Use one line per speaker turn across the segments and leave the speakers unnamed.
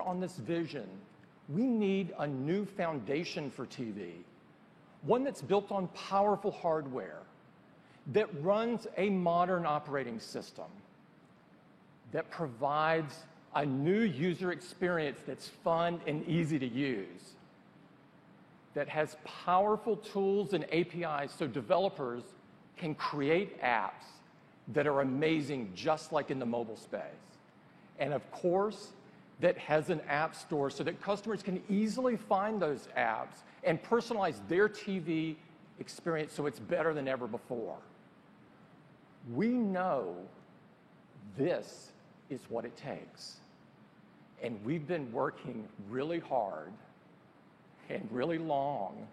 on this vision, we need a new foundation for TV, one that's built on powerful hardware, that runs a modern operating system, that provides a new user experience that's fun and easy to use, that has powerful tools and APIs so developers can create apps that are amazing just like in the mobile space. And of course, that has an app store so that customers can easily find those apps and personalize their TV experience so it's better than ever before. We know this is what it takes. And we've been working really hard and really long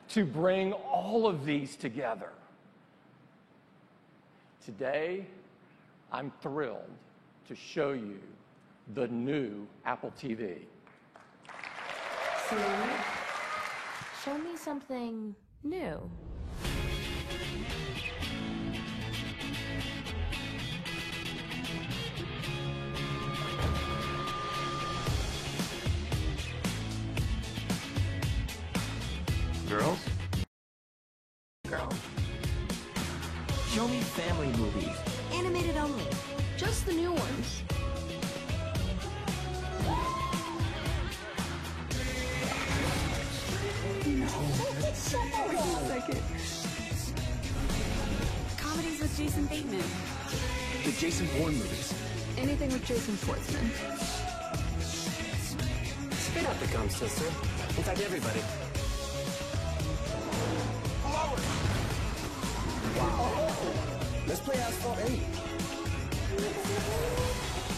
to bring all of these together. Today, I'm thrilled to show you the new Apple TV.
Siri, show me something new.
Girls?
Girl.
Show me family movies.
Animated only. Just the new ones.
Comedies with Jason Bateman.
The Jason Bourne movies.
Anything with Jason Schwartzman.
Spit out the gum, sister. In fact, everybody. Wow. Let's play Asphalt 8.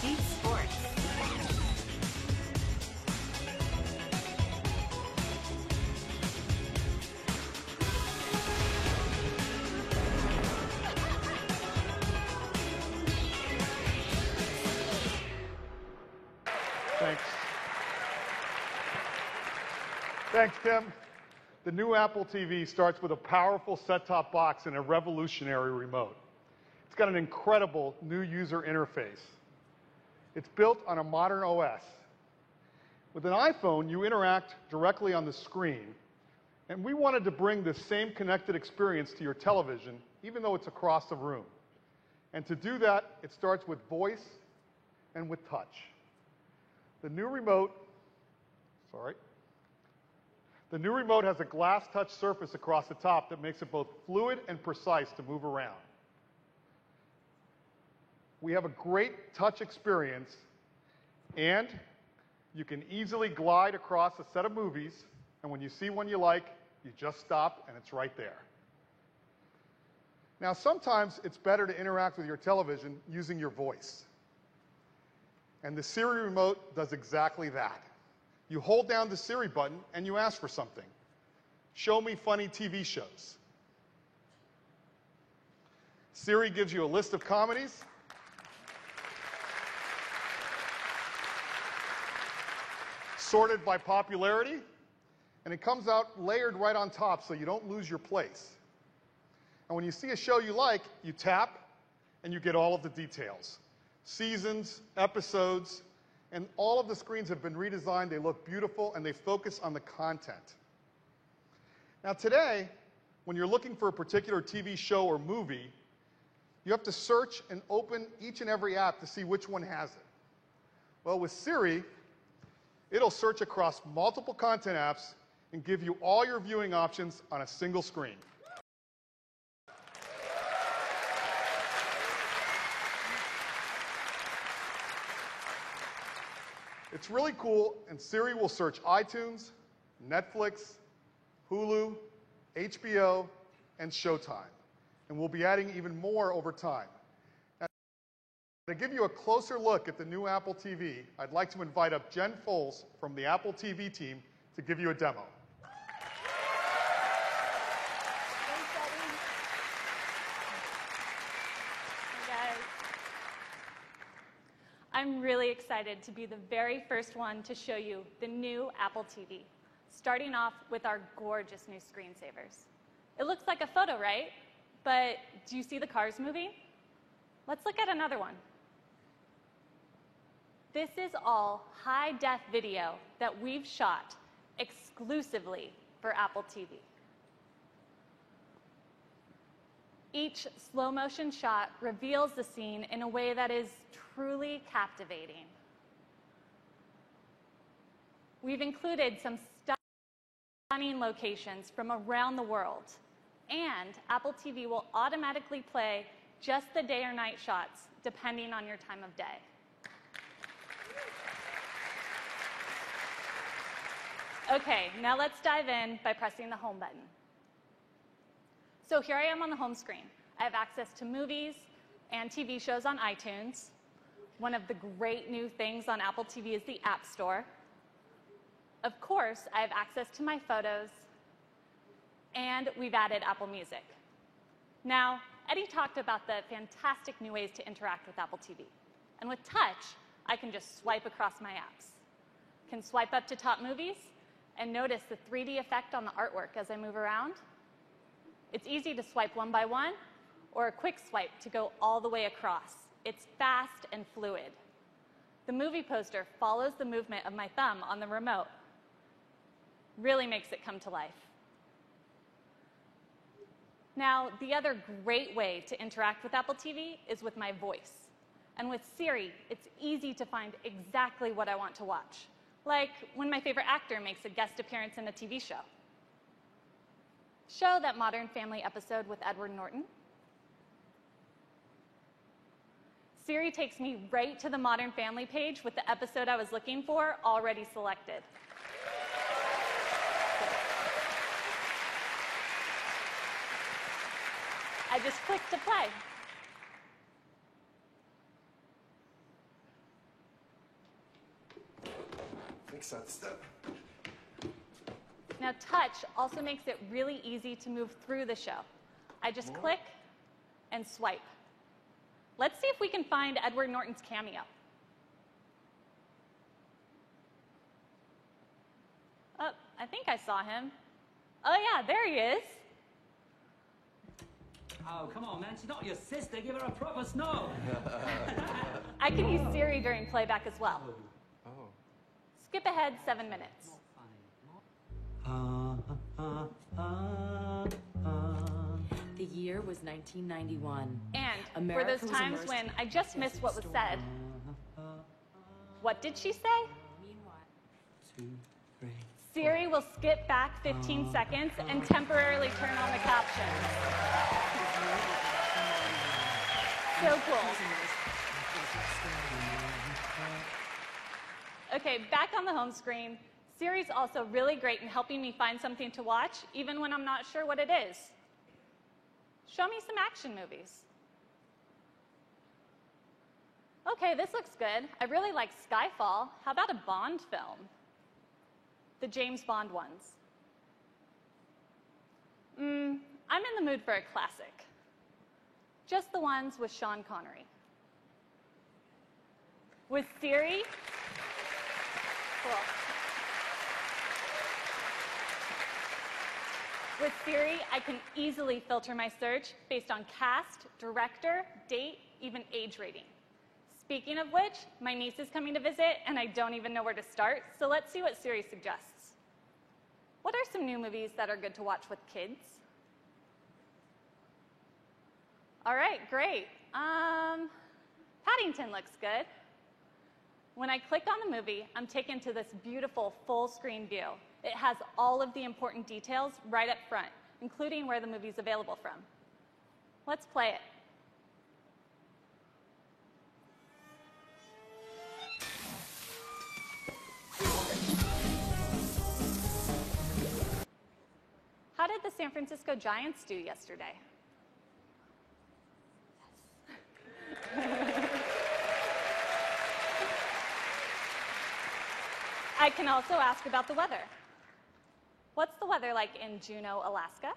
Deep Sports.
Thanks. Thanks, Tim. The new Apple TV starts with a powerful set-top box and a revolutionary remote. It's got an incredible new user interface. It's built on a modern OS. With an iPhone, you interact directly on the screen, and we wanted to bring the same connected experience to your television, even though it's across the room. And to do that, it starts with voice and with touch. The new remote has a glass touch surface across the top that makes it both fluid and precise to move around. We have a great touch experience, and you can easily glide across a set of movies, and when you see one you like, you just stop and it's right there. Now, sometimes it's better to interact with your television using your voice. And the Siri remote does exactly that. You hold down the Siri button and you ask for something. Show me funny TV shows. Siri gives you a list of comedies. Sorted by popularity. And it comes out layered right on top so you don't lose your place. And when you see a show you like, you tap and you get all of the details. Seasons, episodes, and all of the screens have been redesigned. They look beautiful, and they focus on the content. Now today, when you're looking for a particular TV show or movie, you have to search and open each and every app to see which one has it. Well, with Siri, it'll search across multiple content apps and give you all your viewing options on a single screen. It's really cool, and Siri will search iTunes, Netflix, Hulu, HBO, and Showtime. And we'll be adding even more over time. Now, to give you a closer look at the new Apple TV, I'd like to invite up Jen Foles from the Apple TV team to give you a demo.
I'm really excited to be the very first one to show you the new Apple TV, starting off with our gorgeous new screensavers. It looks like a photo, right? But do you see the cars moving? Let's look at another one. This is all high-def video that we've shot exclusively for Apple TV. Each slow-motion shot reveals the scene in a way that is truly captivating. We've included some stunning locations from around the world, and Apple TV will automatically play just the day or night shots, depending on your time of day. Okay, now let's dive in by pressing the home button. So here I am on the home screen. I have access to movies and TV shows on iTunes. One of the great new things on Apple TV is the App Store. Of course, I have access to my photos, and we've added Apple Music. Now, Eddie talked about the fantastic new ways to interact with Apple TV. And with touch, I can just swipe across my apps. Can swipe up to top movies and notice the 3D effect on the artwork as I move around. It's easy to swipe one by one, or a quick swipe to go all the way across. It's fast and fluid. The movie poster follows the movement of my thumb on the remote. Really makes it come to life. Now, the other great way to interact with Apple TV is with my voice. And with Siri, it's easy to find exactly what I want to watch, like when my favorite actor makes a guest appearance in a TV show. Show that Modern Family episode with Edward Norton. Siri takes me right to the Modern Family page with the episode I was looking for already selected. I just click to play.
Fix that step.
Now, touch also makes it really easy to move through the show. I just click and swipe. Let's see if we can find Edward Norton's cameo. Oh, I think I saw him. Oh, yeah, there he is.
Oh, come on, man. She's not your sister. Give her a proper snow.
I can use Siri during playback as well.
Oh.
Skip ahead 7 minutes.
The year was 1991.
And
America
for those
was
times
immersed
when I just missed what was
storm.
said, what did she say?
Meanwhile,
2, 3.
Siri will skip back 15 seconds and temporarily turn on the captions. So cool. Okay, back on the home screen, Siri's also really great in helping me find something to watch, even when I'm not sure what it is. Show me some action movies. Okay, this looks good. I really like Skyfall. How about a Bond film? The James Bond ones. I'm in the mood for a classic. Just the ones with Sean Connery. With Siri, cool. With Siri, I can easily filter my search based on cast, director, date, even age rating. Speaking of which, my niece is coming to visit, and I don't even know where to start, so let's see what Siri suggests. What are some new movies that are good to watch with kids? All right, great. Paddington looks good. When I click on the movie, I'm taken to this beautiful full-screen view. It has all of the important details right up front, including where the movie's available from. Let's play it. How did the San Francisco Giants do yesterday? I can also ask about the weather. What's the weather like in Juneau, Alaska?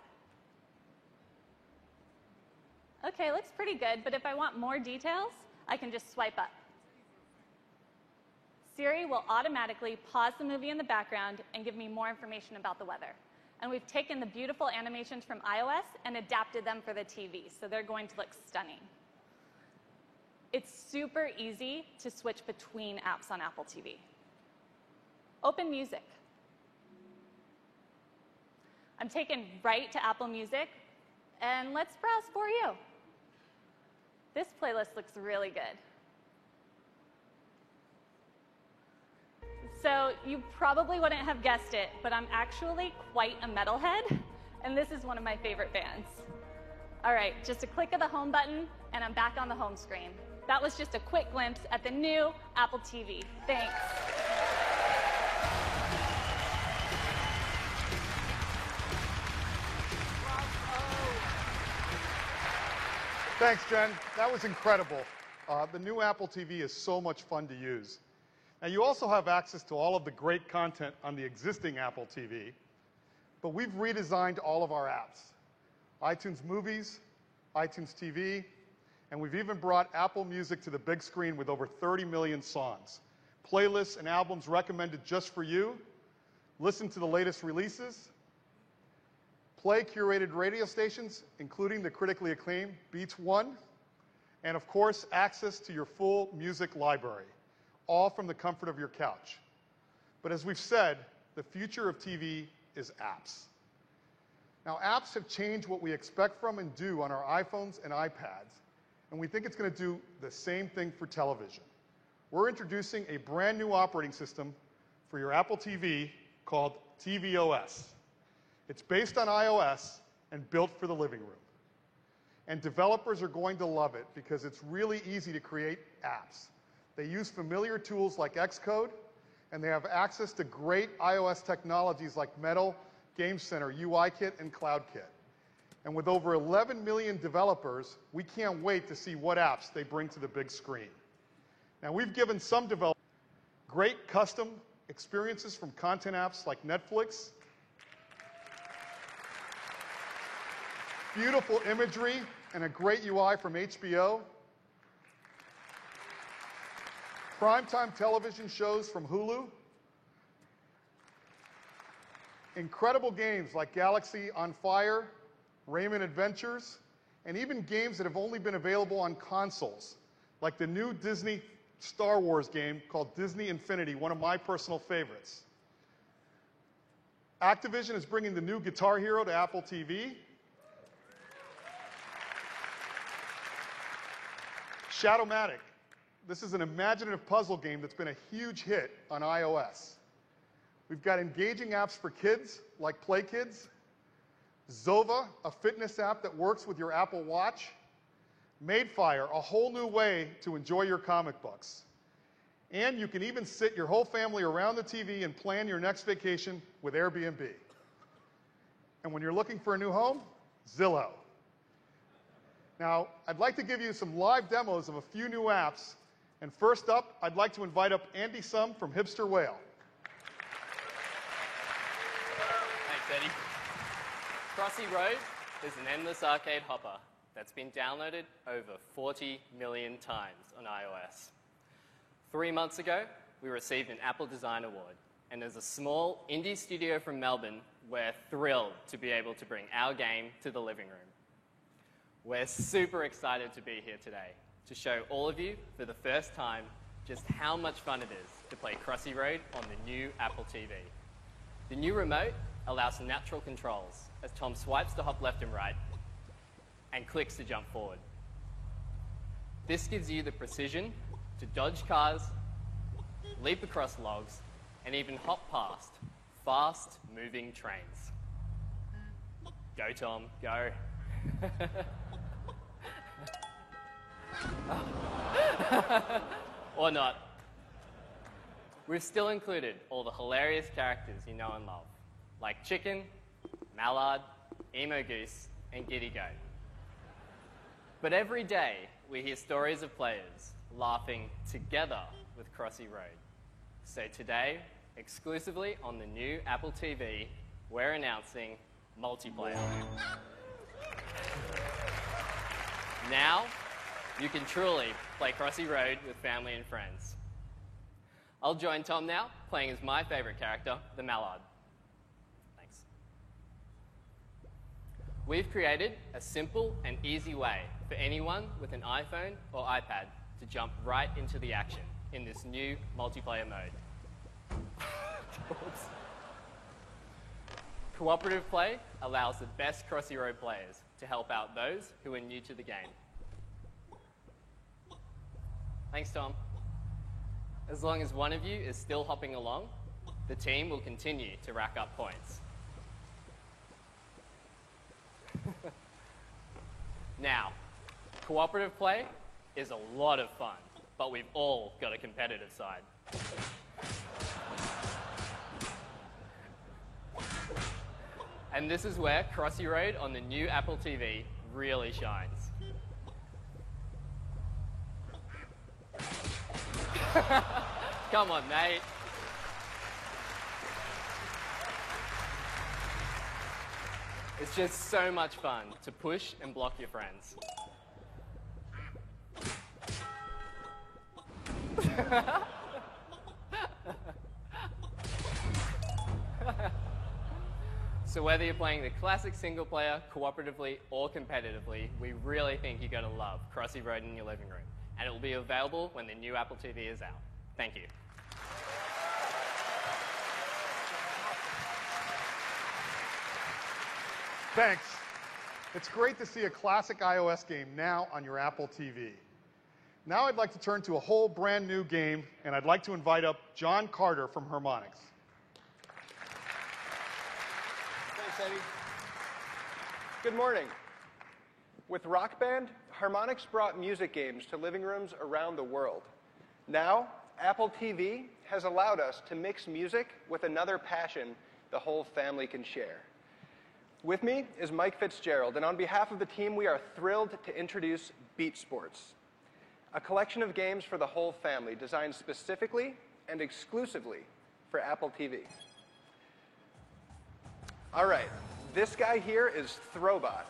Okay, looks pretty good, but if I want more details, I can just swipe up. Siri will automatically pause the movie in the background and give me more information about the weather. And we've taken the beautiful animations from iOS and adapted them for the TV, so they're going to look stunning. It's super easy to switch between apps on Apple TV. Open Music. I'm taken right to Apple Music, and let's browse for you. This playlist looks really good. So you probably wouldn't have guessed it, but I'm actually quite a metalhead, and this is one of my favorite bands. All right, just a click of the home button, and I'm back on the home screen. That was just a quick glimpse at the new Apple TV. Thanks.
Thanks, Jen. That was incredible. The new Apple TV is so much fun to use. Now, you also have access to all of the great content on the existing Apple TV, but we've redesigned all of our apps. iTunes Movies, iTunes TV, and we've even brought Apple Music to the big screen with over 30 million songs. Playlists and albums recommended just for you. Listen to the latest releases. Play curated radio stations, including the critically acclaimed Beats One. And of course, access to your full music library, all from the comfort of your couch. But as we've said, the future of TV is apps. Now, apps have changed what we expect from and do on our iPhones and iPads, and we think it's going to do the same thing for television. We're introducing a brand new operating system for your Apple TV called tvOS. It's based on iOS and built for the living room. And developers are going to love it because it's really easy to create apps. They use familiar tools like Xcode, and they have access to great iOS technologies like Metal, Game Center, UIKit, and CloudKit. And with over 11 million developers, we can't wait to see what apps they bring to the big screen. Now, we've given some developers great custom experiences from content apps like Netflix, beautiful imagery and a great UI from HBO, primetime television shows from Hulu, incredible games like Galaxy on Fire, Rayman Adventures, and even games that have only been available on consoles, like the new Disney Star Wars game called Disney Infinity, one of my personal favorites. Activision is bringing the new Guitar Hero to Apple TV. Shadowmatic. This is an imaginative puzzle game that's been a huge hit on iOS. We've got engaging apps for kids, like Play Kids. Zova, a fitness app that works with your Apple Watch. Madefire, a whole new way to enjoy your comic books. And you can even sit your whole family around the TV and plan your next vacation with Airbnb. And when you're looking for a new home, Zillow. Now, I'd like to give you some live demos of a few new apps. And first up, I'd like to invite up Andy Sum from Hipster Whale.
Thanks, Eddie. Crossy Road is an endless arcade hopper that's been downloaded over 40 million times on iOS. 3 months ago, we received an Apple Design Award. And as a small indie studio from Melbourne, we're thrilled to be able to bring our game to the living room. We're super excited to be here today to show all of you for the first time just how much fun it is to play Crossy Road on the new Apple TV. The new remote allows natural controls as Tom swipes to hop left and right and clicks to jump forward. This gives you the precision to dodge cars, leap across logs, and even hop past fast-moving trains. Go, Tom, go. Or not. We've still included all the hilarious characters you know and love, like Chicken, Mallard, Emo Goose, and Giddy Goat. But every day, we hear stories of players laughing together with Crossy Road. So today, exclusively on the new Apple TV, we're announcing multiplayer. Now, you can truly play Crossy Road with family and friends. I'll join Tom now, playing as my favorite character, the Mallard. Thanks. We've created a simple and easy way for anyone with an iPhone or iPad to jump right into the action in this new multiplayer mode. Cooperative play allows the best Crossy Road players to help out those who are new to the game. Thanks, Tom. As long as one of you is still hopping along, the team will continue to rack up points. Now, cooperative play is a lot of fun, but we've all got a competitive side. And this is where Crossy Road on the new Apple TV really shines. Come on, mate. It's just so much fun to push and block your friends. So whether you're playing the classic single player, cooperatively, or competitively, we really think you're going to love Crossy Road in your living room. And it will be available when the new Apple TV is out. Thank you.
Thanks. It's great to see a classic iOS game now on your Apple TV. Now I'd like to turn to a whole brand new game, and I'd like to invite up John Carter from Harmonix.
Thanks, Eddie. Good morning. With Rock Band, Harmonix brought music games to living rooms around the world. Now, Apple TV has allowed us to mix music with another passion the whole family can share. With me is Mike Fitzgerald, and on behalf of the team, we are thrilled to introduce Beat Sports, a collection of games for the whole family designed specifically and exclusively for Apple TV. All right, this guy here is Throwbot.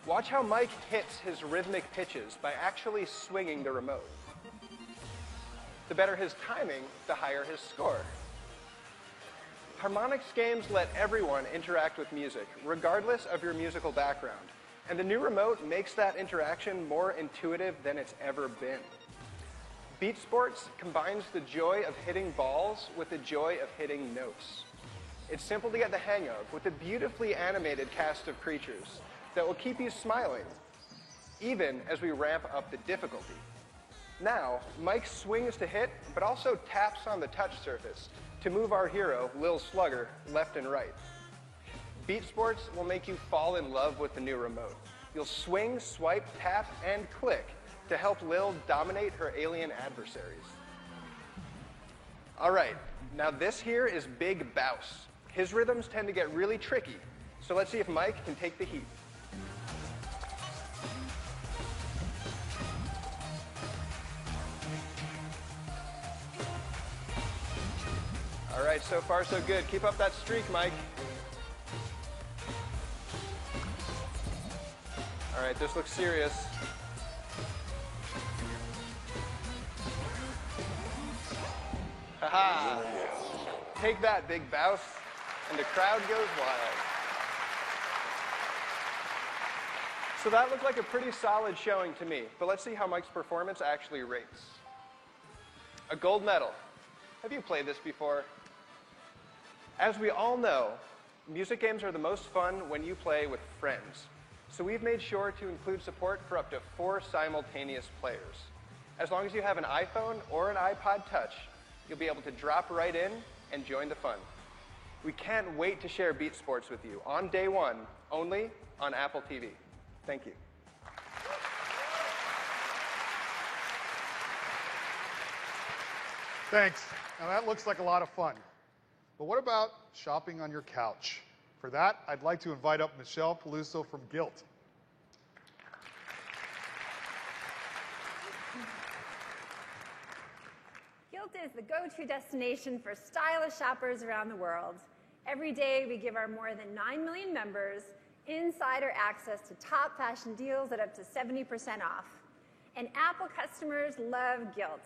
Watch how Mike hits his rhythmic pitches by actually swinging the remote. The better his timing, the higher his score. Harmonix games let everyone interact with music, regardless of your musical background, and the new remote makes that interaction more intuitive than it's ever been. Beat Sports combines the joy of hitting balls with the joy of hitting notes. It's simple to get the hang of, with a beautifully animated cast of creatures that will keep you smiling, even as we ramp up the difficulty. Now, Mike swings to hit, but also taps on the touch surface to move our hero, Lil Slugger, left and right. Beat Sports will make you fall in love with the new remote. You'll swing, swipe, tap, and click to help Lil dominate her alien adversaries. All right, now this here is Big Bouse. His rhythms tend to get really tricky, so let's see if Mike can take the heat. All right, so far so good. Keep up that streak, Mike. All right, this looks serious. Haha! Take that, Big Bouse. And the crowd goes wild. So that looked like a pretty solid showing to me, but let's see how Mike's performance actually rates. A gold medal. Have you played this before? As we all know, music games are the most fun when you play with friends. So we've made sure to include support for up to 4 simultaneous players. As long as you have an iPhone or an iPod Touch, you'll be able to drop right in and join the fun. We can't wait to share Beat Sports with you on day 1, only on Apple TV. Thank you.
Thanks. Now that looks like a lot of fun. But what about shopping on your couch? For that, I'd like to invite up Michelle Peluso from Gilt.
Gilt is the go-to destination for stylish shoppers around the world. Every day, we give our more than 9 million members insider access to top fashion deals at up to 70% off. And Apple customers love Gilt.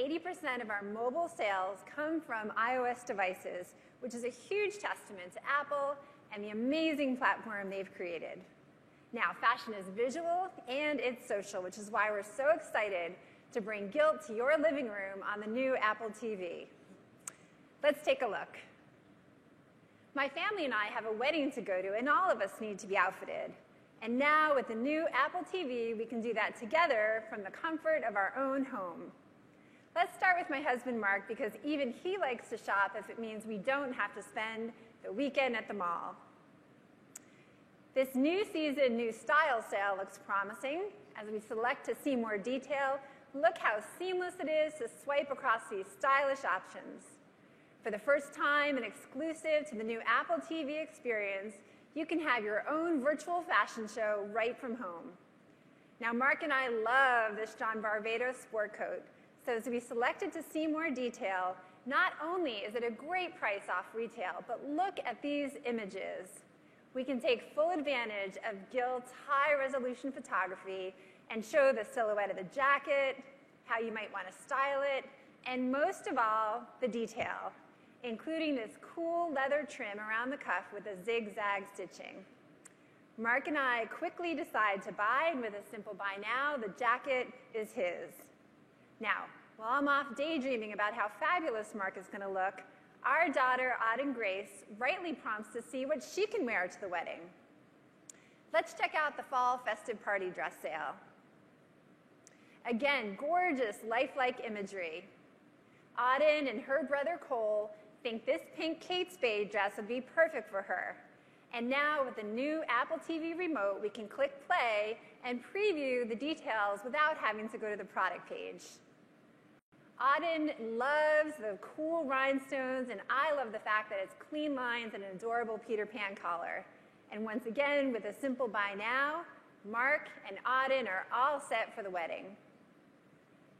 80% of our mobile sales come from iOS devices, which is a huge testament to Apple and the amazing platform they've created. Now, fashion is visual and it's social, which is why we're so excited to bring guilt to your living room on the new Apple TV. Let's take a look. My family and I have a wedding to go to, and all of us need to be outfitted. And now, with the new Apple TV, we can do that together from the comfort of our own home. Let's start with my husband, Mark, because even he likes to shop if it means we don't have to spend the weekend at the mall. This new season, new style sale looks promising. As we select to see more detail, look how seamless it is to swipe across these stylish options. For the first time and exclusive to the new Apple TV experience, you can have your own virtual fashion show right from home. Now, Mark and I love this John Varvatos sport coat, so as we selected to see more detail, not only is it a great price off retail, but look at these images. We can take full advantage of Gilt's high-resolution photography and show the silhouette of the jacket, how you might want to style it, and most of all, the detail, including this cool leather trim around the cuff with a zigzag stitching. Mark and I quickly decide to buy, and with a simple buy now, the jacket is his. Now, while I'm off daydreaming about how fabulous Mark is going to look, our daughter, Auden Grace, rightly prompts to see what she can wear to the wedding. Let's check out the fall festive party dress sale. Again, gorgeous, lifelike imagery. Auden and her brother Cole think this pink Kate Spade dress would be perfect for her. And now with the new Apple TV remote, we can click play and preview the details without having to go to the product page. Auden loves the cool rhinestones, and I love the fact that it's clean lines and an adorable Peter Pan collar. And once again, with a simple buy now, Mark and Auden are all set for the wedding.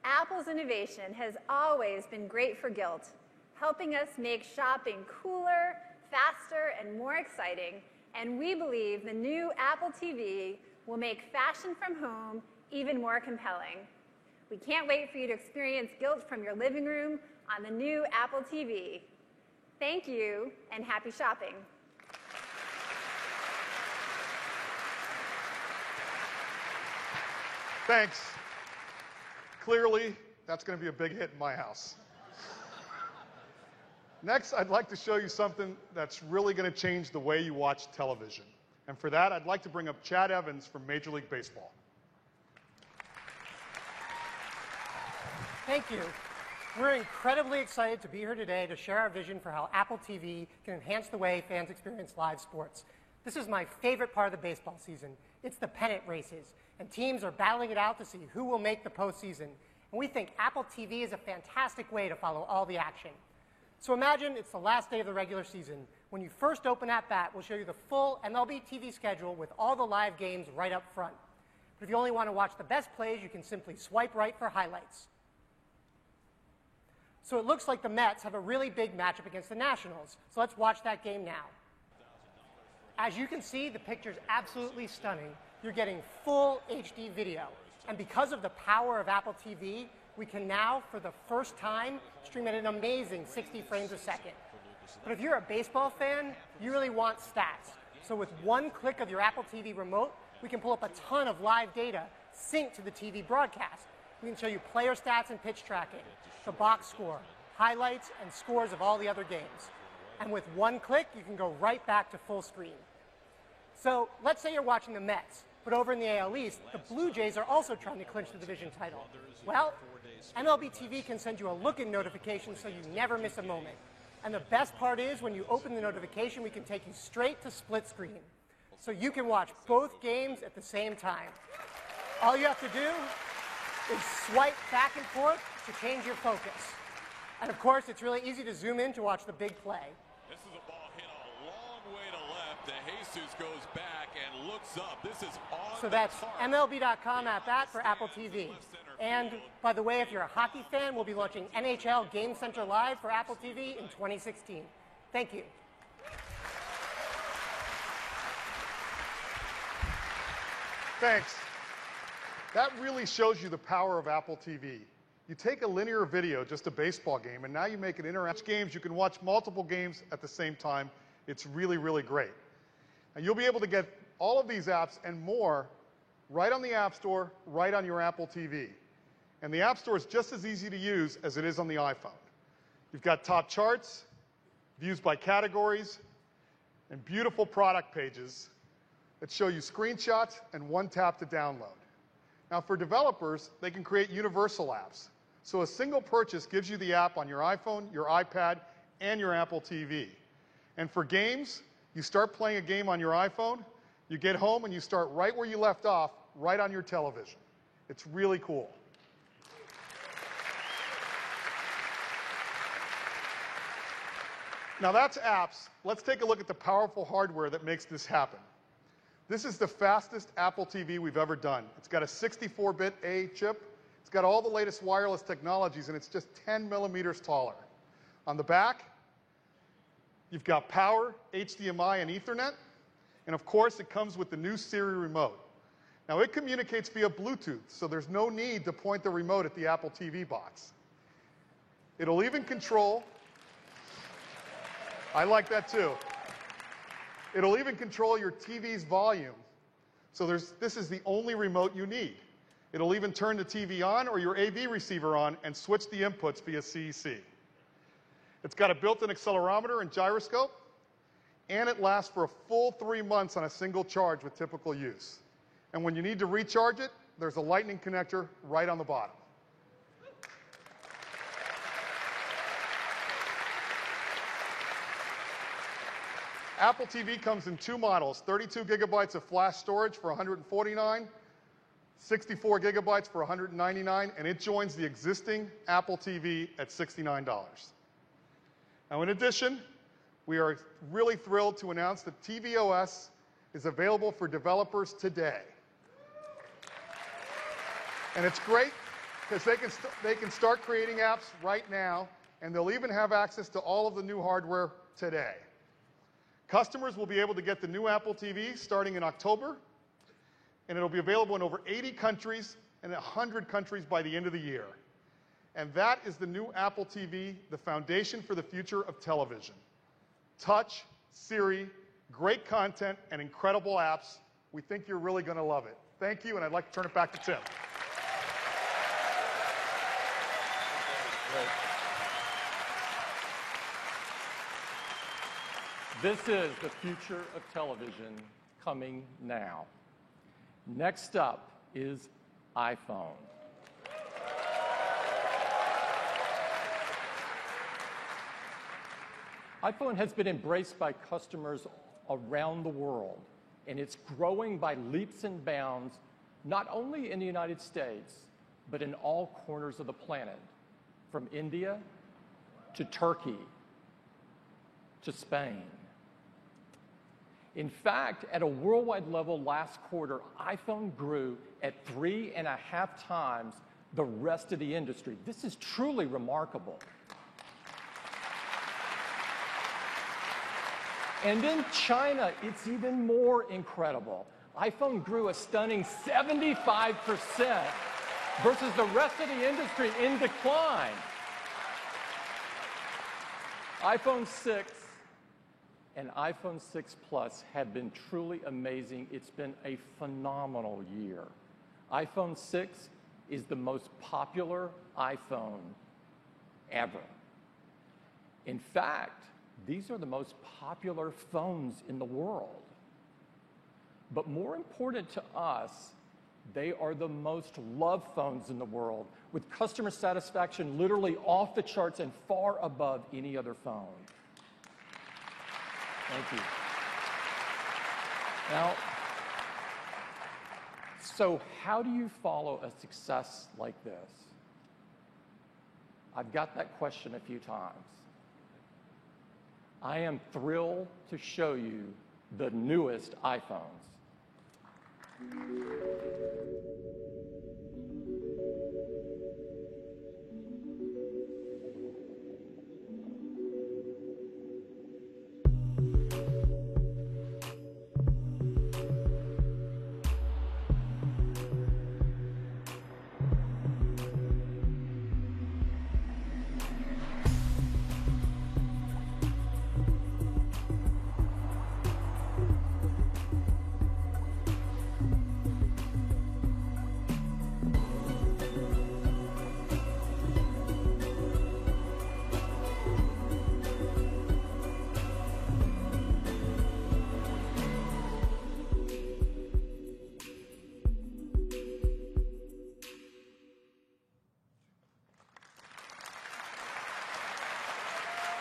Apple's innovation has always been great for Gilt, helping us make shopping cooler, faster, and more exciting, and we believe the new Apple TV will make fashion from home even more compelling. We can't wait for you to experience Gilt from your living room on the new Apple TV. Thank you, and happy shopping.
Thanks. Clearly, that's going to be a big hit in my house. Next, I'd like to show you something that's really going to change the way you watch television. And for that, I'd like to bring up Chad Evans from Major League Baseball.
Thank you. We're incredibly excited to be here today to share our vision for how Apple TV can enhance the way fans experience live sports. This is my favorite part of the baseball season. It's the pennant races, and teams are battling it out to see who will make the postseason. And we think Apple TV is a fantastic way to follow all the action. So imagine it's the last day of the regular season. When you first open at bat, we'll show you the full MLB TV schedule with all the live games right up front. But if you only want to watch the best plays, you can simply swipe right for highlights. So it looks like the Mets have a really big matchup against the Nationals. So let's watch that game now. As you can see, the picture's absolutely stunning. You're getting full HD video. And because of the power of Apple TV, we can now, for the first time, stream at an amazing 60 frames a second. But if you're a baseball fan, you really want stats. So with one click of your Apple TV remote, we can pull up a ton of live data synced to the TV broadcast. We can show you player stats and pitch tracking, the box score, highlights, and scores of all the other games. And with one click, you can go right back to full screen. So let's say you're watching the Mets, but over in the AL East, the Blue Jays are also trying to clinch the division title. Well, MLB TV can send you a look-in notification so you never miss a moment. And the best part is, when you open the notification, we can take you straight to split screen. So you can watch both games at the same time. All you have to do is swipe back and forth to change your focus. And of course, it's really easy to zoom in to watch the big play.
This is a ball hit a long way to left. De Jesus goes back and looks up. This is on
So that's MLB.com at bat for Apple TV. And by the way, if you're a hockey fan, we'll be launching NHL Game Center Live for Apple TV in 2016. Thank you.
Thanks. That really shows you the power of Apple TV. You take a linear video, just a baseball game, and now you make it interactive games. You can watch multiple games at the same time. It's really, really great. And you'll be able to get all of these apps and more right on the App Store, right on your Apple TV. And the App Store is just as easy to use as it is on the iPhone. You've got top charts, views by categories, and beautiful product pages that show you screenshots and one tap to download. Now for developers, they can create universal apps. So a single purchase gives you the app on your iPhone, your iPad, and your Apple TV. And for games, you start playing a game on your iPhone, you get home and you start right where you left off, right on your television. It's really cool. Now that's apps. Let's take a look at the powerful hardware that makes this happen. This is the fastest Apple TV we've ever done. It's got a 64-bit A chip. It's got all the latest wireless technologies, and it's just 10 millimeters taller. On the back, you've got power, HDMI, and Ethernet. And of course, it comes with the new Siri remote. Now it communicates via Bluetooth, so there's no need to point the remote at the Apple TV box. It'll even control, I like that too. It'll even control your TV's volume. So this is the only remote you need. It'll even turn the TV on or your AV receiver on and switch the inputs via CEC. It's got a built-in accelerometer and gyroscope, and it lasts for a full 3 months on a single charge with typical use. And when you need to recharge it, there's a lightning connector right on the bottom. Apple TV comes in 2 models, 32 gigabytes of flash storage for $149, 64 gigabytes for $199, and it joins the existing Apple TV at $69. Now, in addition, we are really thrilled to announce that tvOS is available for developers today. And it's great because they can start creating apps right now, and they'll even have access to all of the new hardware today. Customers will be able to get the new Apple TV starting in October, and it'll be available in over 80 countries and 100 countries by the end of the year. And that is the new Apple TV, the foundation for the future of television. Touch, Siri, great content, and incredible apps. We think you're really going to love it. Thank you, and I'd like to turn it back to Tim.
This is the future of television coming now. Next up is iPhone. iPhone has been embraced by customers around the world, and it's growing by leaps and bounds, not only in the United States, but in all corners of the planet, from India to Turkey to Spain. In fact, at a worldwide level last quarter, iPhone grew at 3.5 times the rest of the industry. This is truly remarkable. And in China, it's even more incredible. iPhone grew a stunning 75% versus the rest of the industry in decline. iPhone 6 and iPhone 6 Plus have been truly amazing. It's been a phenomenal year. iPhone 6 is the most popular iPhone ever. In fact, these are the most popular phones in the world. But more important to us, they are the most loved phones in the world, with customer satisfaction literally off the charts and far above any other phone. Thank you. Now, so how do you follow a success like this? I've got that question a few times. I am thrilled to show you the newest iPhones.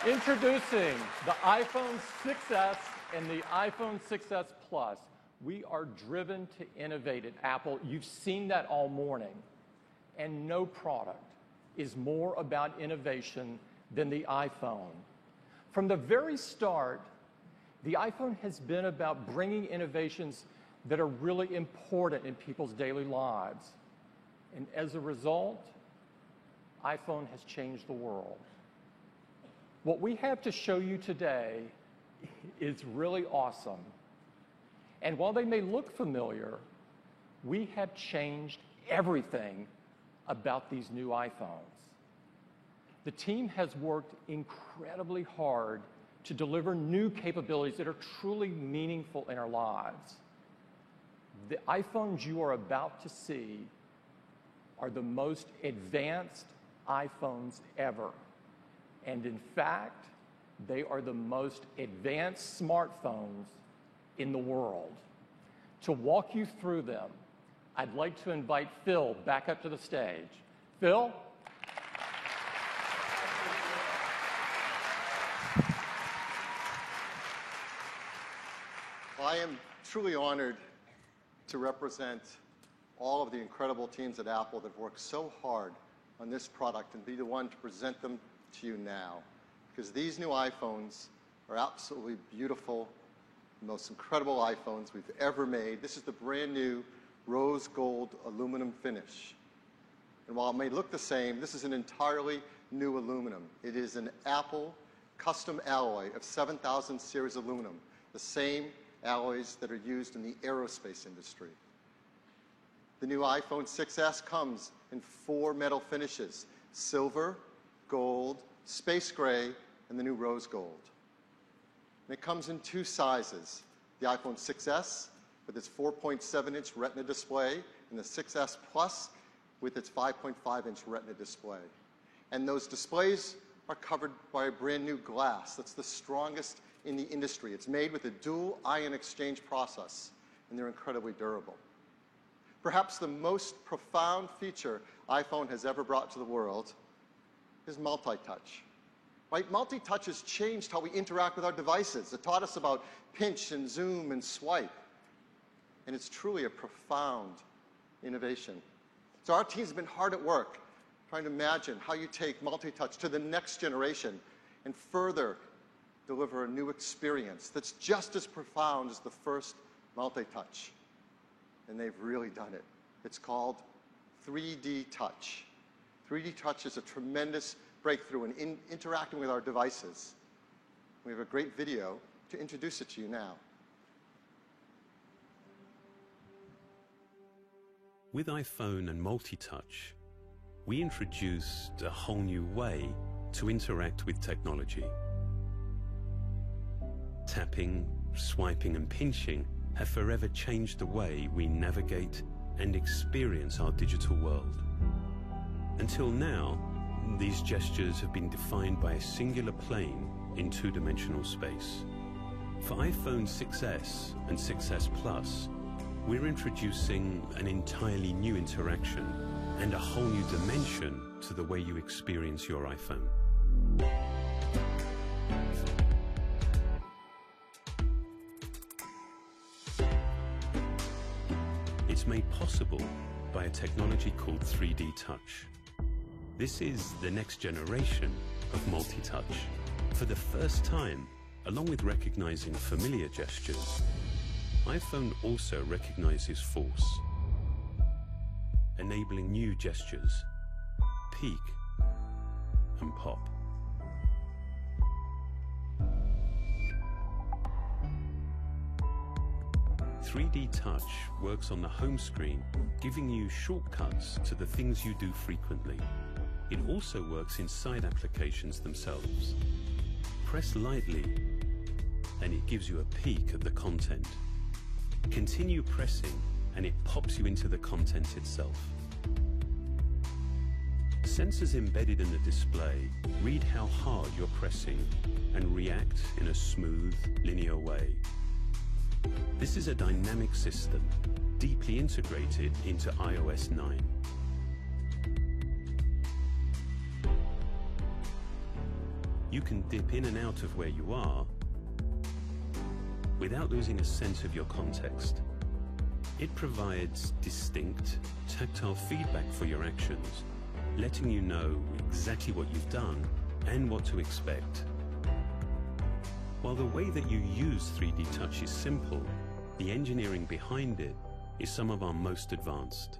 Introducing the iPhone 6s and the iPhone 6s Plus. We are driven to innovate at Apple. You've seen that all morning. And no product is more about innovation than the iPhone. From the very start, the iPhone has been about bringing innovations that are really important in people's daily lives. And as a result, iPhone has changed the world. What we have to show you today is really awesome. And while they may look familiar, we have changed everything about these new iPhones. The team has worked incredibly hard to deliver new capabilities that are truly meaningful in our lives. The iPhones you are about to see are the most advanced iPhones ever. And in fact, they are the most advanced smartphones in the world. To walk you through them, I'd like to invite Phil back up to the stage. Phil?
I am truly honored to represent all of the incredible teams at Apple that worked so hard on this product and be the one to present them to you now. Because these new iPhones are absolutely beautiful, the most incredible iPhones we've ever made. This is the brand new rose gold aluminum finish. And while it may look the same, this is an entirely new aluminum. It is an Apple custom alloy of 7000 series aluminum, the same alloys that are used in the aerospace industry. The new iPhone 6s comes in 4 metal finishes: silver, gold, space gray, and the new rose gold. And it comes in 2 sizes: the iPhone 6s with its 4.7-inch Retina display, and the 6s Plus with its 5.5-inch Retina display. And those displays are covered by a brand new glass that's the strongest in the industry. It's made with a dual ion exchange process, and they're incredibly durable. Perhaps the most profound feature iPhone has ever brought to the world is multi-touch. Right? Multi-touch has changed how we interact with our devices. It taught us about pinch and zoom and swipe. And it's truly a profound innovation. So our team's been hard at work trying to imagine how you take multi-touch to the next generation and further deliver a new experience that's just as profound as the first multi-touch. And they've really done it. It's called 3D Touch. 3D Touch is a tremendous breakthrough in interacting with our devices. We have a great video to introduce it to you now.
With iPhone and multi-touch, we introduced a whole new way to interact with technology. Tapping, swiping, and pinching have forever changed the way we navigate and experience our digital world. Until now, these gestures have been defined by a singular plane in 2-dimensional space. For iPhone 6s and 6s Plus, we're introducing an entirely new interaction and a whole new dimension to the way you experience your iPhone. It's made possible by a technology called 3D Touch. This is the next generation of multi-touch. For the first time, along with recognizing familiar gestures, iPhone also recognizes force, enabling new gestures, peek and pop. "3D Touch" works on the home screen, giving you shortcuts to the things you do frequently. It also works inside applications themselves. Press lightly, and it gives you a peek at the content. Continue pressing, and it pops you into the content itself. Sensors embedded in the display read how hard you're pressing and react in a smooth, linear way. This is a dynamic system, deeply integrated into iOS 9. you can dip in and out of where you are without losing a sense of your context. It provides distinct, tactile feedback for your actions, letting you know exactly what you've done and what to expect. While the way that you use 3D Touch is simple, the engineering behind it is some of our most advanced.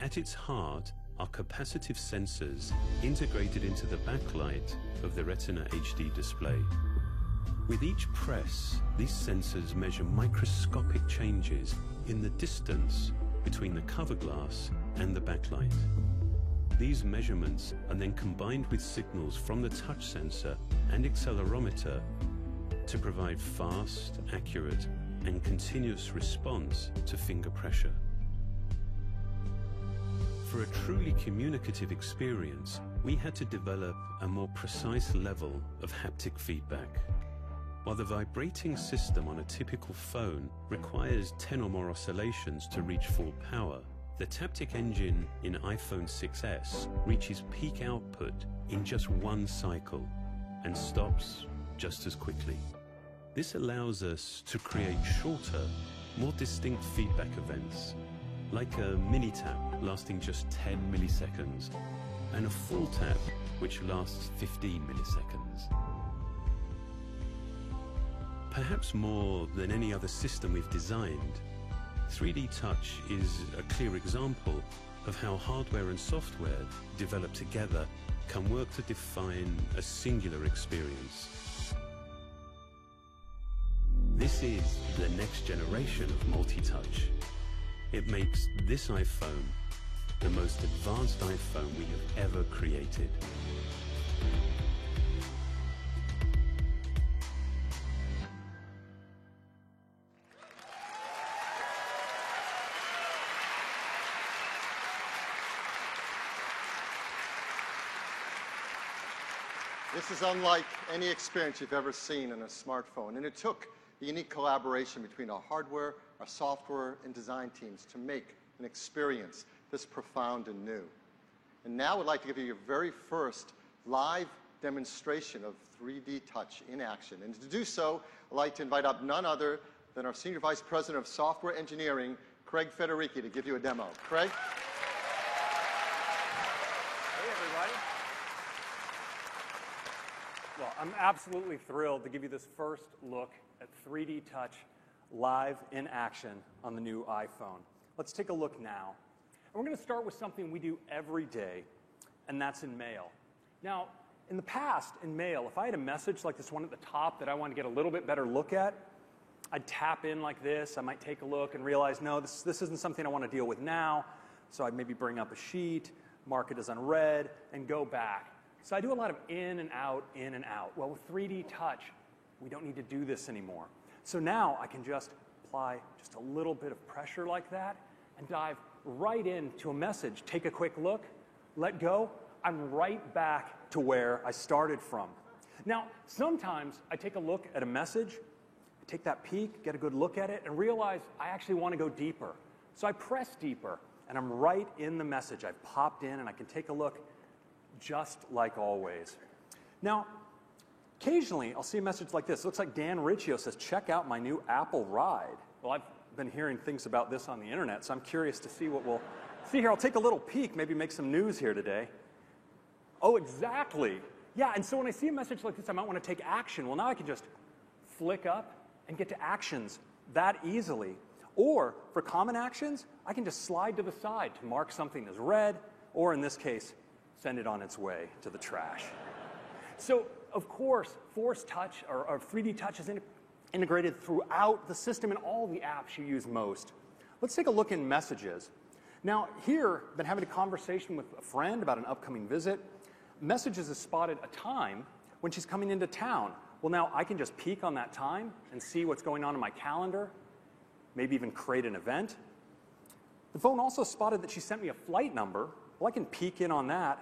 At its heart are capacitive sensors integrated into the backlight of the Retina HD display. With each press, these sensors measure microscopic changes in the distance between the cover glass and the backlight. These measurements are then combined with signals from the touch sensor and accelerometer to provide fast, accurate, and continuous response to finger pressure. For a truly communicative experience, we had to develop a more precise level of haptic feedback. While the vibrating system on a typical phone requires 10 or more oscillations to reach full power, the Taptic engine in iPhone 6s reaches peak output in just one cycle and stops just as quickly. This allows us to create shorter, more distinct feedback events, like a mini tap lasting just 10 milliseconds and a full tap which lasts 15 milliseconds. Perhaps more than any other system we've designed, 3D Touch is a clear example of how hardware and software developed together can work to define a singular experience. This is the next generation of multi-touch. It makes this iPhone the most advanced iPhone we have ever created.
This is unlike any experience you've ever seen in a smartphone, and it took the unique collaboration between our hardware, our software, and design teams to make an experience this profound and new. And now I'd like to give you your very first live demonstration of 3D Touch in action. And to do so, I'd like to invite up none other than our Senior Vice President of Software Engineering, Craig Federighi, to give you a demo. Craig?
Hey, everybody. Well, I'm absolutely thrilled to give you this first look at 3D Touch live in action on the new iPhone. Let's take a look now. And we're going to start with something we do every day, and that's in Mail. Now, in the past, in Mail, if I had a message like this one at the top that I wanted to get a little bit better look at, I'd tap in like this. I might take a look and realize, no, this isn't something I want to deal with now. So I'd maybe bring up a sheet, mark it as unread, and go back. So I do a lot of in and out, in and out. Well, with 3D Touch, we don't need to do this anymore. So now I can just apply just a little bit of pressure like that and dive right into a message. Take a quick look, let go. I'm right back to where I started from. Now, sometimes I take a look at a message, I take that peek, get a good look at it, and realize I actually want to go deeper. So I press deeper, and I'm right in the message. I've popped in, and I can take a look just like always. Now, occasionally, I'll see a message like this. It looks like Dan Riccio says, check out my new Apple Ride. Well, I've been hearing things about this on the internet, so I'm curious to see what we'll see here. I'll take a little peek, maybe make some news here today. Oh, exactly. Yeah, and so when I see a message like this, I might want to take action. Well, now I can just flick up and get to actions that easily. Or for common actions, I can just slide to the side to mark something as read, or in this case, send it on its way to the trash. So, of course, Force Touch or 3D Touch is integrated throughout the system in all the apps you use most. Let's take a look in Messages. Now, here, I've been having a conversation with a friend about an upcoming visit. Messages has spotted a time when she's coming into town. Well, now I can just peek on that time and see what's going on in my calendar, maybe even create an event. The phone also spotted that she sent me a flight number. Well, I can peek in on that.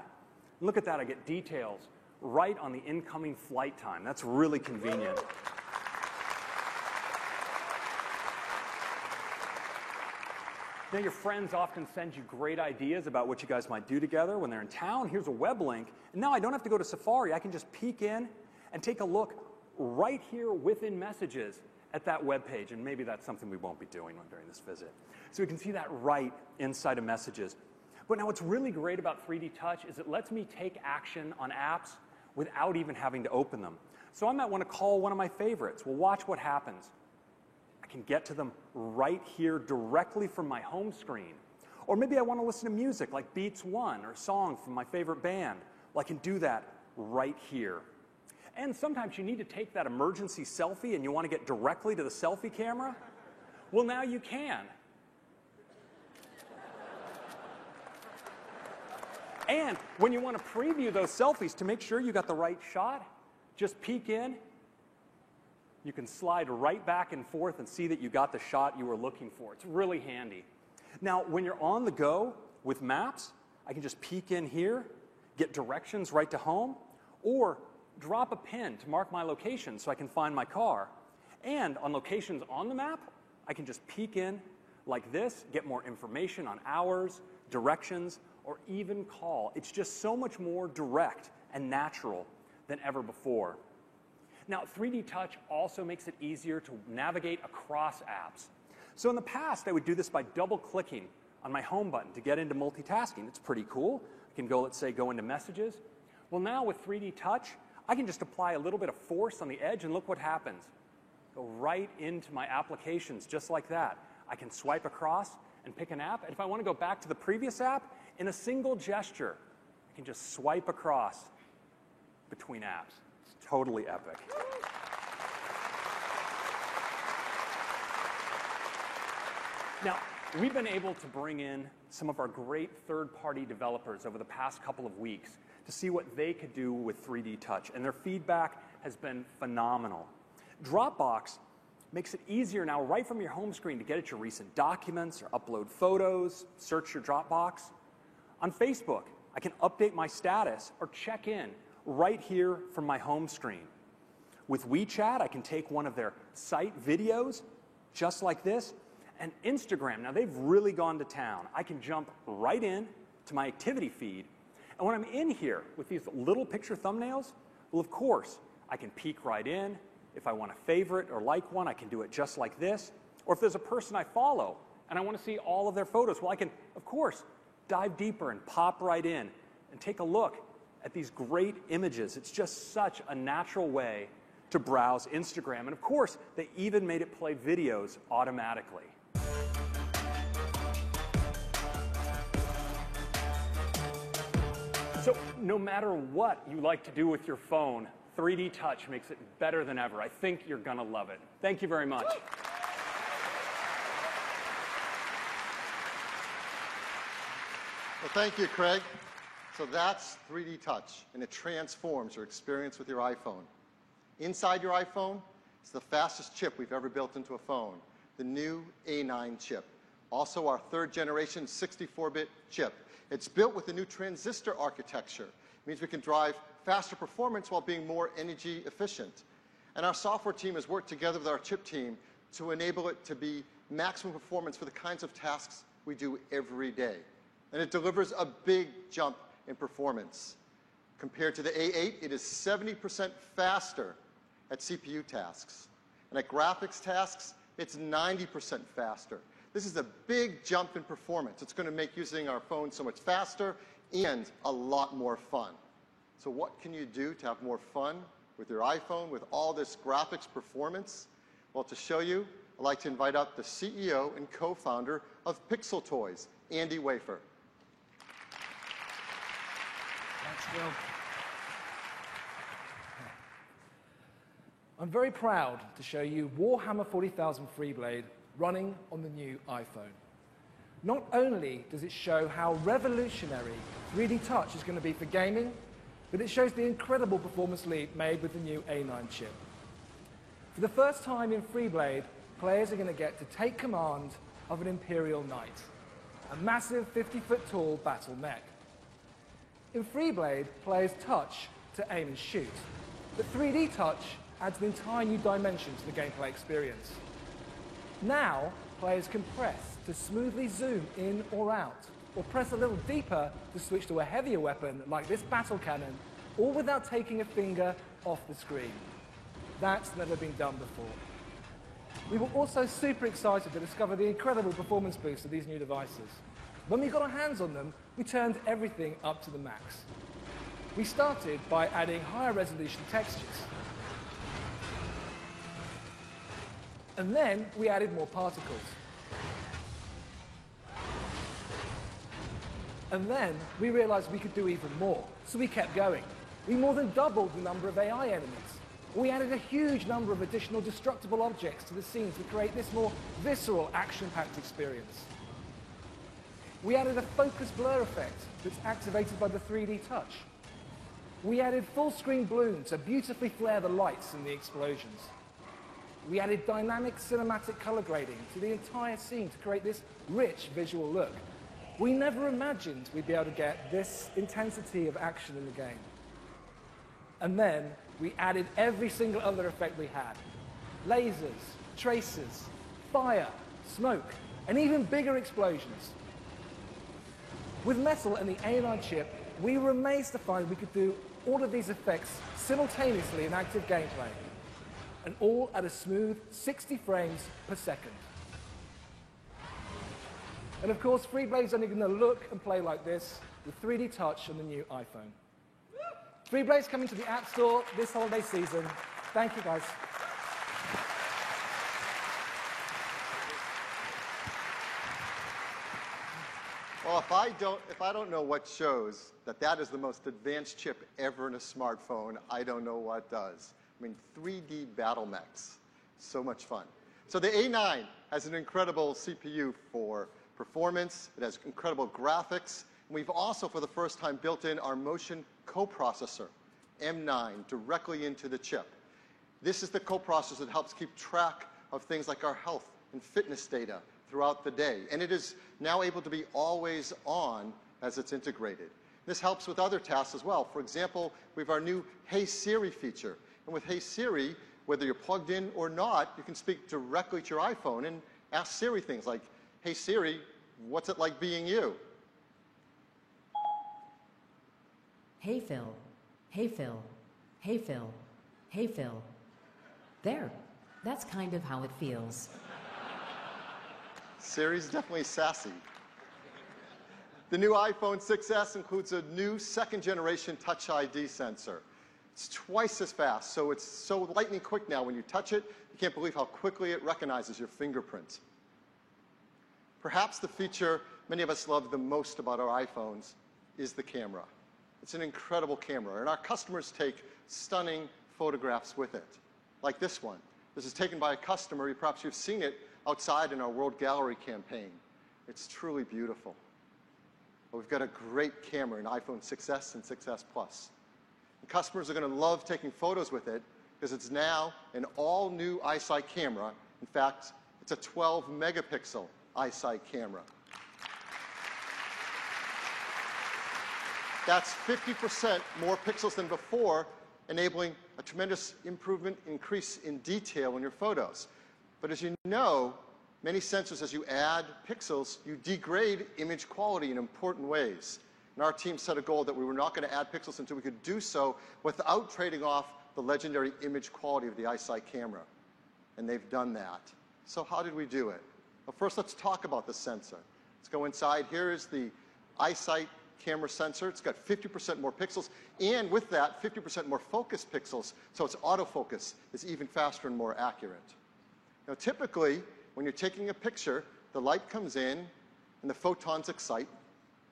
And look at that, I get details right on the incoming flight time. That's really convenient. Now, your friends often send you great ideas about what you guys might do together when they're in town. Here's a web link. And now I don't have to go to Safari. I can just peek in and take a look right here within Messages at that web page. And maybe that's something we won't be doing during this visit. So we can see that right inside of Messages. But now what's really great about 3D Touch is it lets me take action on apps without even having to open them. So I might want to call one of my favorites. Well, watch what happens. I can get to them right here directly from my home screen. Or maybe I want to listen to music like Beats One or a song from my favorite band. Well, I can do that right here. And sometimes you need to take that emergency selfie and you want to get directly to the selfie camera. Well, now you can. And when you want to preview those selfies to make sure you got the right shot, just peek in. You can slide right back and forth and see that you got the shot you were looking for. It's really handy. Now, when you're on the go with Maps, I can just peek in here, get directions right to home, or drop a pin to mark my location so I can find my car. And on locations on the map, I can just peek in like this, get more information on hours, directions, or even call. It's just so much more direct and natural than ever before. Now, 3D Touch also makes it easier to navigate across apps. So in the past, I would do this by double-clicking on my home button to get into multitasking. It's pretty cool. I can go, let's say, go into Messages. Well, now with 3D Touch, I can just apply a little bit of force on the edge, and look what happens. Go right into my applications, just like that. I can swipe across and pick an app, and if I want to go back to the previous app, in a single gesture, I can just swipe across between apps. It's totally epic. Now, we've been able to bring in some of our great third-party developers over the past couple of weeks to see what they could do with 3D Touch, and their feedback has been phenomenal. Dropbox makes it easier now right from your home screen to get at your recent documents or upload photos, search your Dropbox. On Facebook, I can update my status or check in right here from my home screen. With WeChat, I can take one of their site videos, just like this. And Instagram, now they've really gone to town. I can jump right in to my activity feed. And when I'm in here with these little picture thumbnails, well, of course, I can peek right in. If I want to favorite or like one, I can do it just like this. Or if there's a person I follow and I want to see all of their photos, well, I can, of course, dive deeper and pop right in and take a look at these great images. It's just such a natural way to browse Instagram. And of course, they even made it play videos automatically. So no matter what you like to do with your phone, 3D Touch makes it better than ever. I think you're going to love it. Thank you very much.
Well, thank you, Craig. So that's 3D Touch, and it transforms your experience with your iPhone. Inside your iPhone is the fastest chip we've ever built into a phone, the new A9 chip. Also our third generation 64-bit chip. It's built with the new transistor architecture. It means we can drive faster performance while being more energy efficient. And our software team has worked together with our chip team to enable it to be maximum performance for the kinds of tasks we do every day. And it delivers a big jump in performance. Compared to the A8, it is 70% faster at CPU tasks. And at graphics tasks, it's 90% faster. This is a big jump in performance. It's going to make using our phone so much faster and a lot more fun. So what can you do to have more fun with your iPhone with all this graphics performance? Well, to show you, I'd like to invite up the CEO and co-founder of Pixel Toys, Andy Wafer.
Thanks, Will. I'm very proud to show you Warhammer 40,000 Freeblade running on the new iPhone. Not only does it show how revolutionary 3D Touch is going to be for gaming, but it shows the incredible performance leap made with the new A9 chip. For the first time in Freeblade, players are going to get to take command of an Imperial Knight, a massive 50-foot tall battle mech. In Freeblade, players touch to aim and shoot, but 3D Touch adds an entire new dimension to the gameplay experience. Now, players can press to smoothly zoom in or out, or press a little deeper to switch to a heavier weapon like this battle cannon, all without taking a finger off the screen. That's never been done before. We were also super excited to discover the incredible performance boost of these new devices. When we got our hands on them, we turned everything up to the max. We started by adding higher resolution textures. And then we added more particles. And then we realized we could do even more, so we kept going. We more than doubled the number of AI enemies. We added a huge number of additional destructible objects to the scene to create this more visceral, action-packed experience. We added a focus blur effect that's activated by the 3D touch. We added full-screen bloom to beautifully flare the lights and the explosions. We added dynamic cinematic color grading to the entire scene to create this rich visual look. We never imagined we'd be able to get this intensity of action in the game. And then we added every single other effect we had. Lasers, tracers, fire, smoke, and even bigger explosions. With Metal and the A9 chip, we were amazed to find we could do all of these effects simultaneously in active gameplay, and all at a smooth 60 frames per second. And of course, Freeblade's only going to look and play like this with 3D touch on the new iPhone. Freeblade's coming to the App Store this holiday season. Thank you, guys.
Well, if I don't know what shows that is the most advanced chip ever in a smartphone, I don't know what does. I mean, 3D battle mechs. So much fun. So the A9 has an incredible CPU for performance. It has incredible graphics. And we've also, for the first time, built in our motion coprocessor, M9, directly into the chip. This is the coprocessor that helps keep track of things like our health and fitness data throughout the day. And it is now able to be always on as it's integrated. This helps with other tasks as well. For example, we have our new Hey Siri feature. And with Hey Siri, whether you're plugged in or not, you can speak directly to your iPhone and ask Siri things like, hey Siri, what's it like being you?
Hey Phil, hey Phil, hey Phil, hey Phil. There, that's kind of how it feels.
Siri's definitely sassy. The new iPhone 6s includes a new second-generation Touch ID sensor. It's twice as fast, so it's so lightning quick now. When you touch it, you can't believe how quickly it recognizes your fingerprint. Perhaps the feature many of us love the most about our iPhones is the camera. It's an incredible camera, and our customers take stunning photographs with it, like this one. This is taken by a customer. Perhaps you've seen it outside in our World Gallery campaign. It's truly beautiful. But we've got a great camera in iPhone 6s and 6s Plus. And customers are going to love taking photos with it because it's now an all-new iSight camera. In fact, it's a 12-megapixel iSight camera. That's 50% more pixels than before, enabling a tremendous improvement, increase in detail in your photos. But as you know, many sensors, as you add pixels, you degrade image quality in important ways. And our team set a goal that we were not going to add pixels until we could do so without trading off the legendary image quality of the iSight camera. And they've done that. So how did we do it? Well, first, let's talk about the sensor. Let's go inside. Here is the iSight camera sensor. It's got 50% more pixels, and with that, 50% more focus pixels, so its autofocus is even faster and more accurate. Now, typically, when you're taking a picture, the light comes in, and the photons excite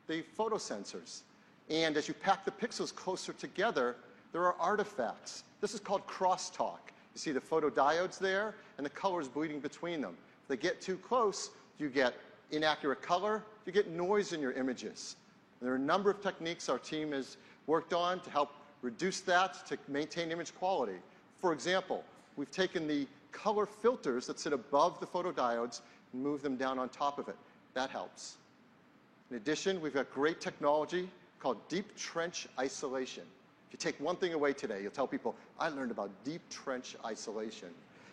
the photosensors. And as you pack the pixels closer together, there are artifacts. This is called crosstalk. You see the photodiodes there, and the colors bleeding between them. If they get too close, you get inaccurate color, you get noise in your images. And there are a number of techniques our team has worked on to help reduce that, to maintain image quality. For example, we've taken the color filters that sit above the photodiodes and moved them down on top of it. That helps. In addition, we've got great technology called deep trench isolation. If you take one thing away today, you'll tell people, I learned about deep trench isolation.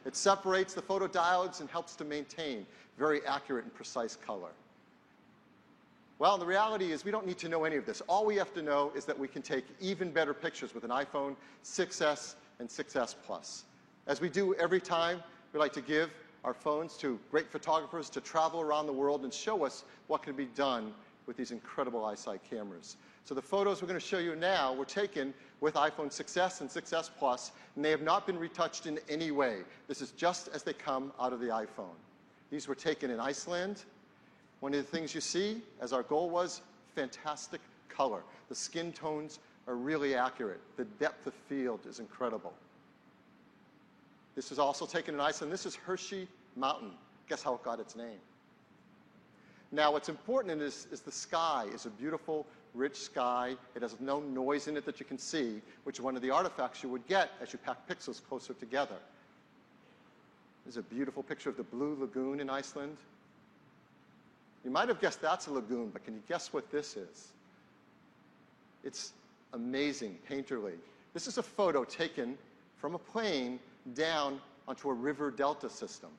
It separates the photodiodes and helps to maintain very accurate and precise color. Well, the reality is we don't need to know any of this. All we have to know is that we can take even better pictures with an iPhone 6S and 6S Plus. As we do every time, we like to give our phones to great photographers to travel around the world and show us what can be done with these incredible iSight cameras. So the photos we're going to show you now were taken with iPhone 6S and 6S Plus, and they have not been retouched in any way. This is just as they come out of the iPhone. These were taken in Iceland. One of the things you see, as our goal was, fantastic color. The skin tones are really accurate. The depth of field is incredible. This was also taken in Iceland. This is Hershey Mountain. Guess how it got its name? Now, what's important in this is the sky is a beautiful, rich sky. It has no noise in it that you can see, which is one of the artifacts you would get as you pack pixels closer together. There's a beautiful picture of the Blue Lagoon in Iceland. You might have guessed that's a lagoon, but can you guess what this is? It's amazing, painterly. This is a photo taken from a plane down onto a river delta system.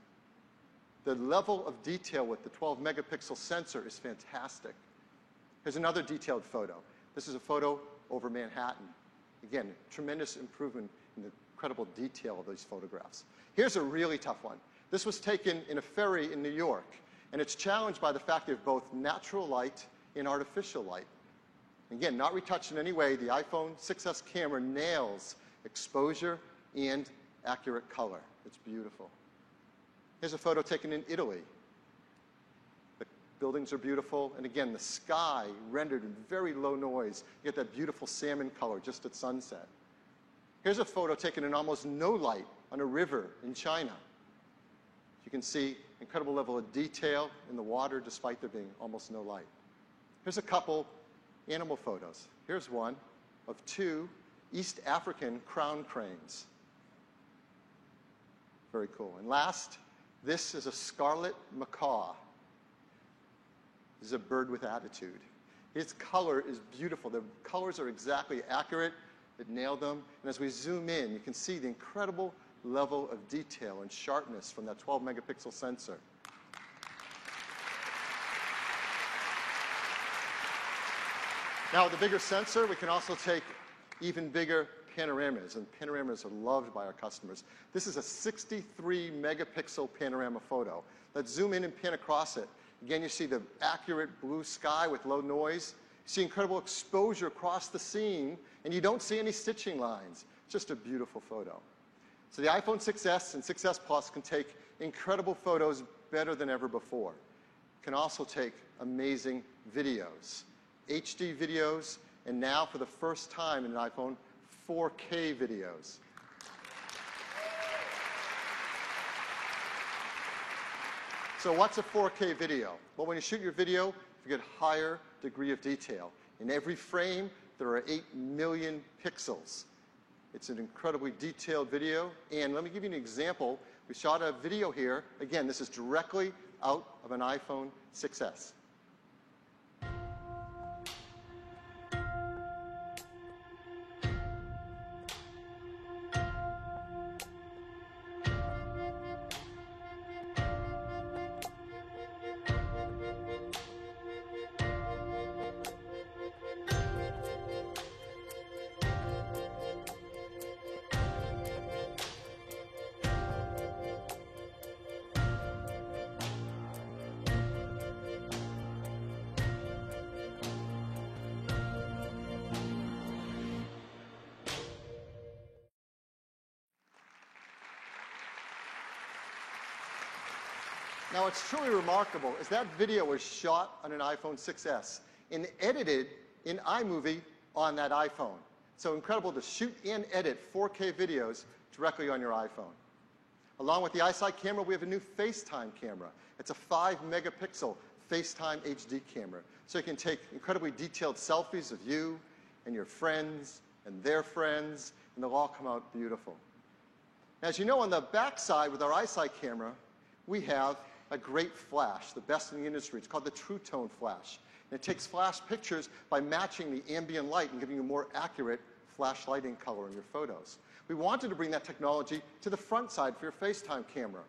The level of detail with the 12 megapixel sensor is fantastic. Here's another detailed photo. This is a photo over Manhattan. Again, tremendous improvement in the incredible detail of these photographs. Here's a really tough one. This was taken in a ferry in New York, and it's challenged by the fact they have both natural light and artificial light. Again, not retouched in any way, the iPhone 6S camera nails exposure and accurate color. It's beautiful. Here's a photo taken in Italy. The buildings are beautiful, and again, the sky rendered in very low noise. You get that beautiful salmon color just at sunset. Here's a photo taken in almost no light on a river in China. You can see incredible level of detail in the water despite there being almost no light. Here's a couple animal photos. Here's one of two East African crown cranes. Very cool. And last, this is a scarlet macaw. This is a bird with attitude. Its color is beautiful. The colors are exactly accurate. It nailed them. And as we zoom in, you can see the incredible level of detail and sharpness from that 12 megapixel sensor. Now, with the bigger sensor, we can also take even bigger panoramas, and panoramas are loved by our customers. This is a 63 megapixel panorama photo. Let's zoom in and pan across it. Again, you see the accurate blue sky with low noise. You see incredible exposure across the scene, and you don't see any stitching lines. Just a beautiful photo. So the iPhone 6S and 6S Plus can take incredible photos better than ever before. It can also take amazing videos, HD videos, and now for the first time in an iPhone, 4K videos. So what's a 4K video? Well, when you shoot your video, you get a higher degree of detail. In every frame, there are 8 million pixels. It's an incredibly detailed video. And let me give you an example. We shot a video here. Again, this is directly out of an iPhone 6S. Now, what's truly remarkable is that video was shot on an iPhone 6S and edited in iMovie on that iPhone. So incredible to shoot and edit 4K videos directly on your iPhone. Along with the iSight camera, we have a new FaceTime camera. It's a 5 megapixel FaceTime HD camera. So you can take incredibly detailed selfies of you and your friends and their friends, and they'll all come out beautiful. As you know, on the back side with our iSight camera, we have a great flash, the best in the industry. It's called the True Tone Flash. And it takes flash pictures by matching the ambient light and giving you more accurate flash lighting color in your photos. We wanted to bring that technology to the front side for your FaceTime camera.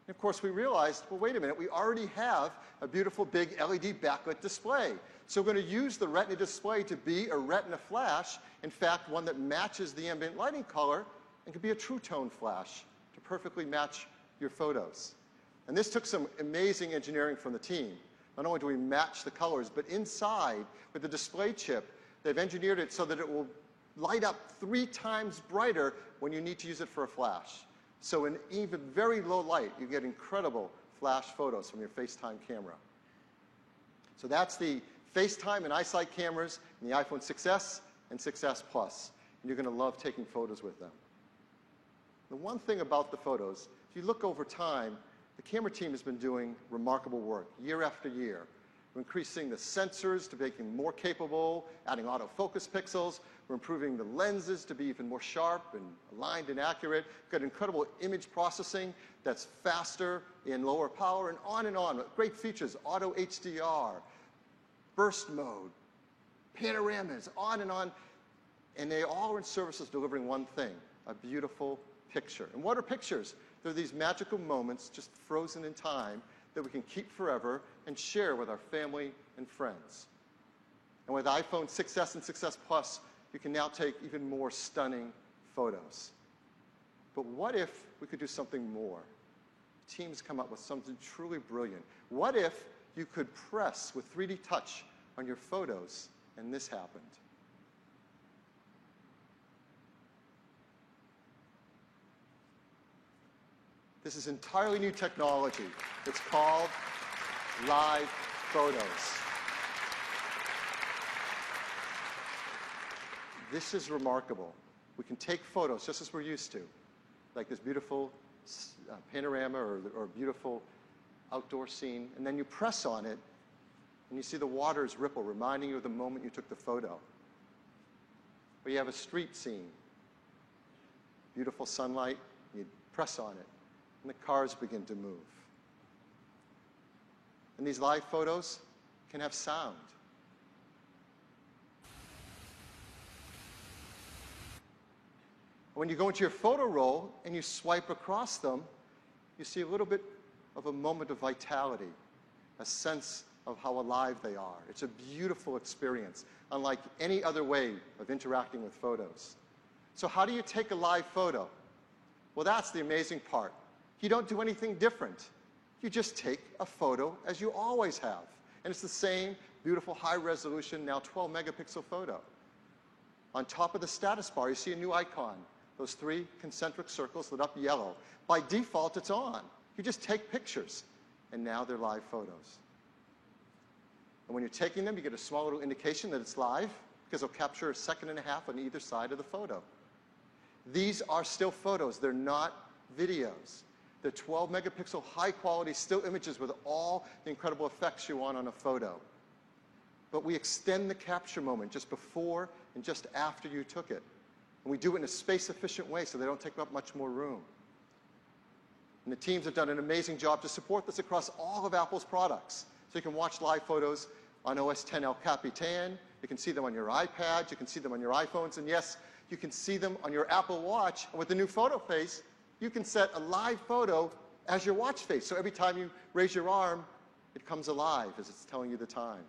And of course, we realized, well, wait a minute, we already have a beautiful big LED backlit display. So we're going to use the Retina display to be a Retina flash, in fact, one that matches the ambient lighting color and could be a true tone flash to perfectly match your photos. And this took some amazing engineering from the team. Not only do we match the colors, but inside, with the display chip, they've engineered it so that it will light up 3 times brighter when you need to use it for a flash. So in even very low light, you get incredible flash photos from your FaceTime camera. So that's the FaceTime and iSight cameras in the iPhone 6s and 6s Plus. And you're going to love taking photos with them. The one thing about the photos, if you look over time, the camera team has been doing remarkable work year after year. We're increasing the sensors to make them more capable, adding autofocus pixels. We're improving the lenses to be even more sharp and aligned and accurate. We've got incredible image processing that's faster in lower power, and on and on. Great features, auto HDR, burst mode, panoramas, on and on. And they all are in service of delivering one thing, a beautiful picture. And what are pictures? They're these magical moments just frozen in time that we can keep forever and share with our family and friends. And with iPhone 6s and 6s Plus, you can now take even more stunning photos. But what if we could do something more? Teams come up with something truly brilliant. What if you could press with 3D touch on your photos and this happened? This is entirely new technology. It's called Live Photos. This is remarkable. We can take photos just as we're used to, like this beautiful panorama or beautiful outdoor scene, and then you press on it, and you see the waters ripple, reminding you of the moment you took the photo. Or you have a street scene, beautiful sunlight, you press on it, and the cars begin to move. And these live photos can have sound. When you go into your photo roll and you swipe across them, you see a little bit of a moment of vitality, a sense of how alive they are. It's a beautiful experience, unlike any other way of interacting with photos. So how do you take a live photo? Well, that's the amazing part. You don't do anything different. You just take a photo as you always have. And it's the same beautiful high-resolution, now 12-megapixel photo. On top of the status bar, you see a new icon. Those 3 concentric circles lit up yellow. By default, it's on. You just take pictures, and now they're live photos. And when you're taking them, you get a small little indication that it's live, because it'll capture 1.5 seconds on either side of the photo. These are still photos. They're not videos. They're 12-megapixel, high-quality still images with all the incredible effects you want on a photo. But we extend the capture moment just before and just after you took it. And we do it in a space-efficient way so they don't take up much more room. And the teams have done an amazing job to support this across all of Apple's products. So you can watch live photos on OS X El Capitan. You can see them on your iPads. You can see them on your iPhones. And yes, you can see them on your Apple Watch. And with the new photo face, you can set a live photo as your watch face. So every time you raise your arm, it comes alive as it's telling you the time.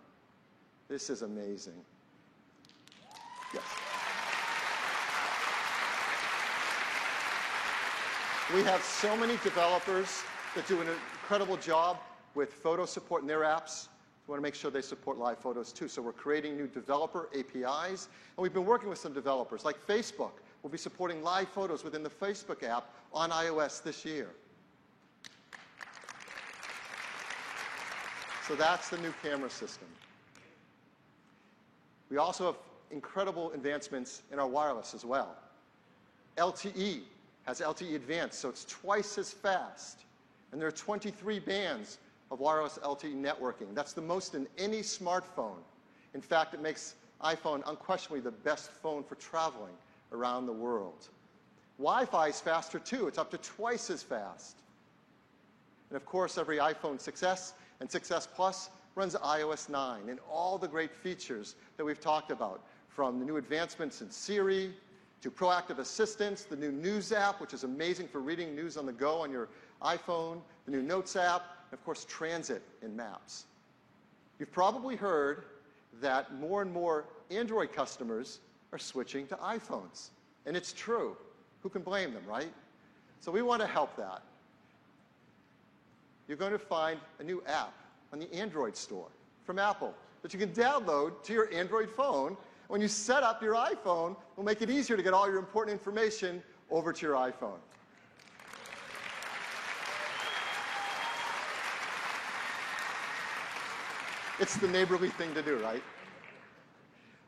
This is amazing. Yes. We have so many developers that do an incredible job with photo support in their apps. We want to make sure they support live photos too. So we're creating new developer APIs. And we've been working with some developers, like Facebook. We'll be supporting live photos within the Facebook app on iOS this year. So that's the new camera system. We also have incredible advancements in our wireless as well. LTE has LTE Advanced, so it's twice as fast. And there are 23 bands of wireless LTE networking. That's the most in any smartphone. In fact, it makes iPhone unquestionably the best phone for traveling around the world. Wi-Fi is faster too. It's up to twice as fast. And of course, every iPhone 6s and 6s Plus runs iOS 9 and all the great features that we've talked about, from the new advancements in Siri to proactive assistance, the new News app, which is amazing for reading news on the go on your iPhone, the new Notes app, and of course, Transit and Maps. You've probably heard that more and more Android customers are switching to iPhones. And it's true. Who can blame them, right? So we want to help that. You're going to find a new app on the Android store from Apple that you can download to your Android phone. When you set up your iPhone, it'll make it easier to get all your important information over to your iPhone. It's the neighborly thing to do, right?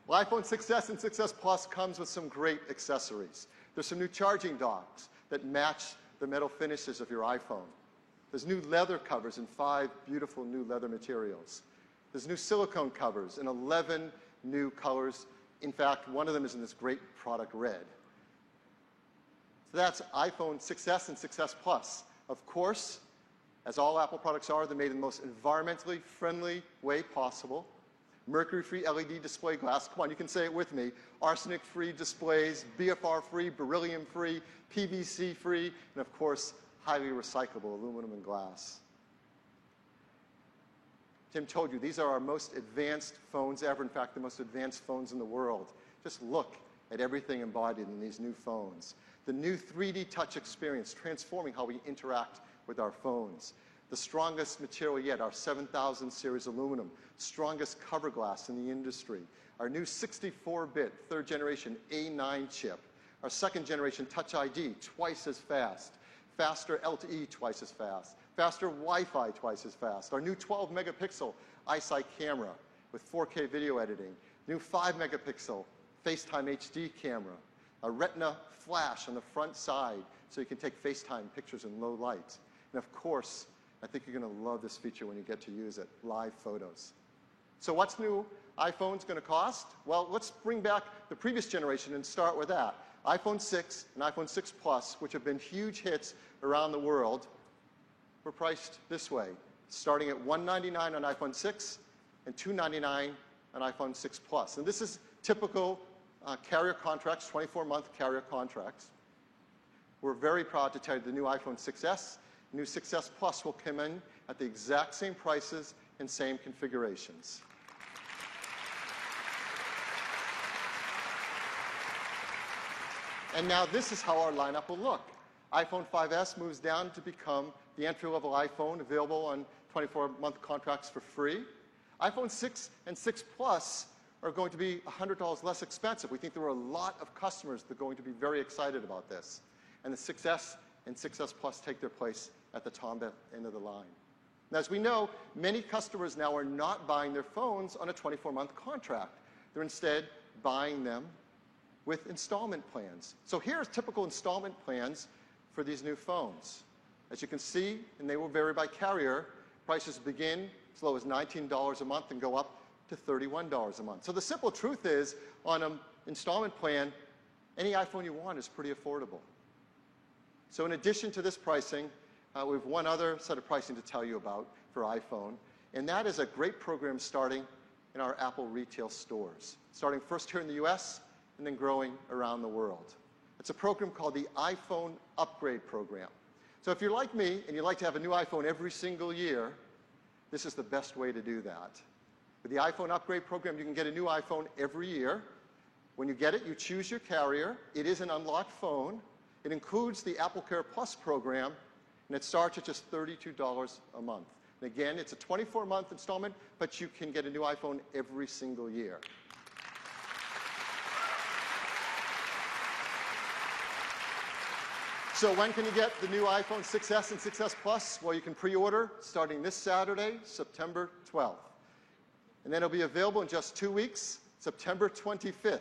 Well, iPhone 6s and 6s Plus comes with some great accessories. There's some new charging docks that match the metal finishes of your iPhone. There's new leather covers in 5 beautiful new leather materials. There's new silicone covers in 11 new colors. In fact, one of them is in this great product red. So that's iPhone 6s and 6s Plus. Of course, as all Apple products are, they're made in the most environmentally friendly way possible. Mercury-free LED display glass. Come on, you can say it with me. Arsenic-free displays, BFR-free, beryllium-free, PVC-free, and of course, highly recyclable aluminum and glass. Tim told you, these are our most advanced phones ever. In fact, the most advanced phones in the world. Just look at everything embodied in these new phones. The new 3D touch experience, transforming how we interact with our phones. The strongest material yet, our 7000 series aluminum, strongest cover glass in the industry. Our new 64-bit, 3rd generation A9 chip. Our 2nd generation Touch ID, twice as fast. Faster LTE, twice as fast. Faster Wi-Fi, twice as fast. Our new 12-megapixel iSight camera with 4K video editing. New 5-megapixel FaceTime HD camera. A Retina flash on the front side so you can take FaceTime pictures in low light. And of course, I think you're going to love this feature when you get to use it, live photos. So what's new iPhone's going to cost? Well, let's bring back the previous generation and start with that. iPhone 6 and iPhone 6 Plus, which have been huge hits around the world, were priced this way, starting at $199 on iPhone 6 and $299 on iPhone 6 Plus. And this is typical carrier contracts, 24-month carrier contracts. We're very proud to tell you the new iPhone 6s, new 6s Plus will come in at the exact same prices and same configurations. And now this is how our lineup will look. iPhone 5s moves down to become the entry-level iPhone, available on 24-month contracts for free. iPhone 6 and 6 Plus are going to be $100 less expensive. We think there are a lot of customers that are going to be very excited about this. And the 6s and 6s Plus take their place at the top end of the line. Now, as we know, many customers now are not buying their phones on a 24-month contract. They're instead buying them with installment plans. So here's typical installment plans for these new phones. As you can see, and they will vary by carrier, prices begin as low as $19 a month and go up to $31 a month. So the simple truth is, on an installment plan, any iPhone you want is pretty affordable. So in addition to this pricing, we have one other set of pricing to tell you about for iPhone, and that is a great program starting in our Apple retail stores, starting first here in the US and then growing around the world. It's a program called the iPhone Upgrade Program. So if you're like me and you'd like to have a new iPhone every single year, this is the best way to do that. With the iPhone Upgrade Program, you can get a new iPhone every year. When you get it, you choose your carrier. It is an unlocked phone. It includes the AppleCare Plus program, and it starts at just $32 a month. And again, it's a 24-month installment, but you can get a new iPhone every single year. So when can you get the new iPhone 6s and 6s Plus? Well, you can pre-order starting this Saturday, September 12th. And then it'll be available in just 2 weeks, September 25th,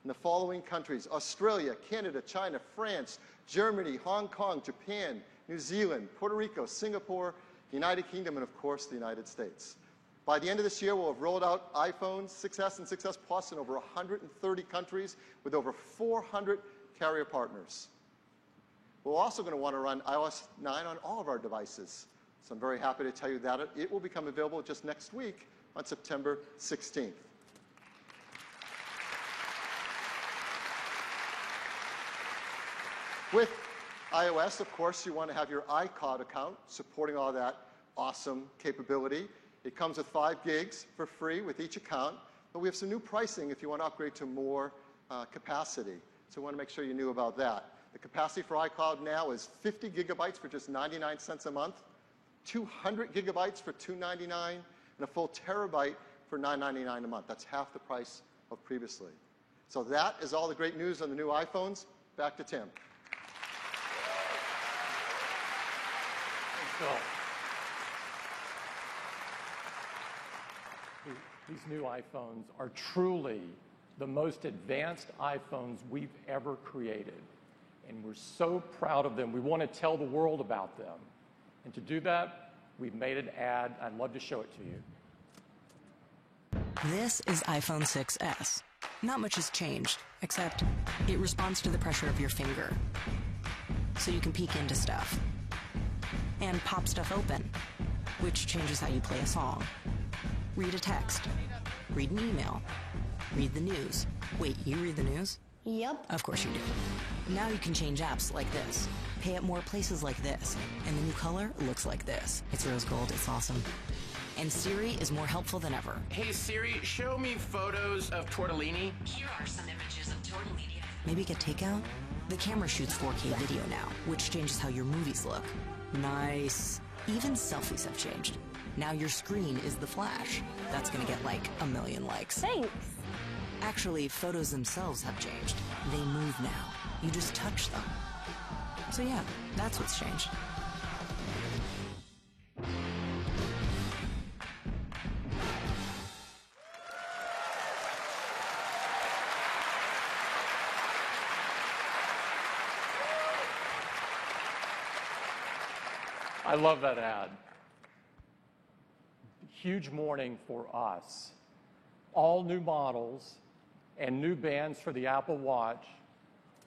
in the following countries: Australia, Canada, China, France, Germany, Hong Kong, Japan, New Zealand, Puerto Rico, Singapore, the United Kingdom, and of course, the United States. By the end of this year, we'll have rolled out iPhones 6s and 6s Plus in over 130 countries with over 400 carrier partners. We're also going to want to run iOS 9 on all of our devices. So I'm very happy to tell you that it will become available just next week on September 16th. With iOS, of course, you want to have your iCloud account supporting all that awesome capability. It comes with 5 gigs for free with each account, but we have some new pricing if you want to upgrade to more capacity. So we want to make sure you knew about that. The capacity for iCloud now is 50 gigabytes for just 99 cents a month, 200 gigabytes for $2.99, and a full terabyte for $9.99 a month. That's half the price of previously. So that is all the great news on the new iPhones. Back to Tim.
Thanks, Phil. These new iPhones are truly the most advanced iPhones we've ever created. And we're so proud of them. We want to tell the world about them. And to do that, we've made an ad. I'd love to show it to you.
This is iPhone 6s. Not much has changed, except it responds to the pressure of your finger. So you can peek into stuff. And pop stuff open, which changes how you play a song. Read a text. Read an email. Read the news. Wait, you read the news?
Yep.
Of course you do. Now you can change apps like this, pay at more places like this, and the new color looks like this. It's rose gold, it's awesome. And Siri is more helpful than ever.
Hey Siri, show me photos of tortellini.
Here are some images of tortellini. Maybe get takeout? The camera shoots 4K video now, which changes how your movies look. Nice. Even selfies have changed. Now your screen is the flash. That's gonna get like 1 million likes.
Thanks.
Actually, photos themselves have changed. They move now. You just touch them. So yeah, that's what's changed.
I love that ad. Huge morning for us. All new models and new bands for the Apple Watch,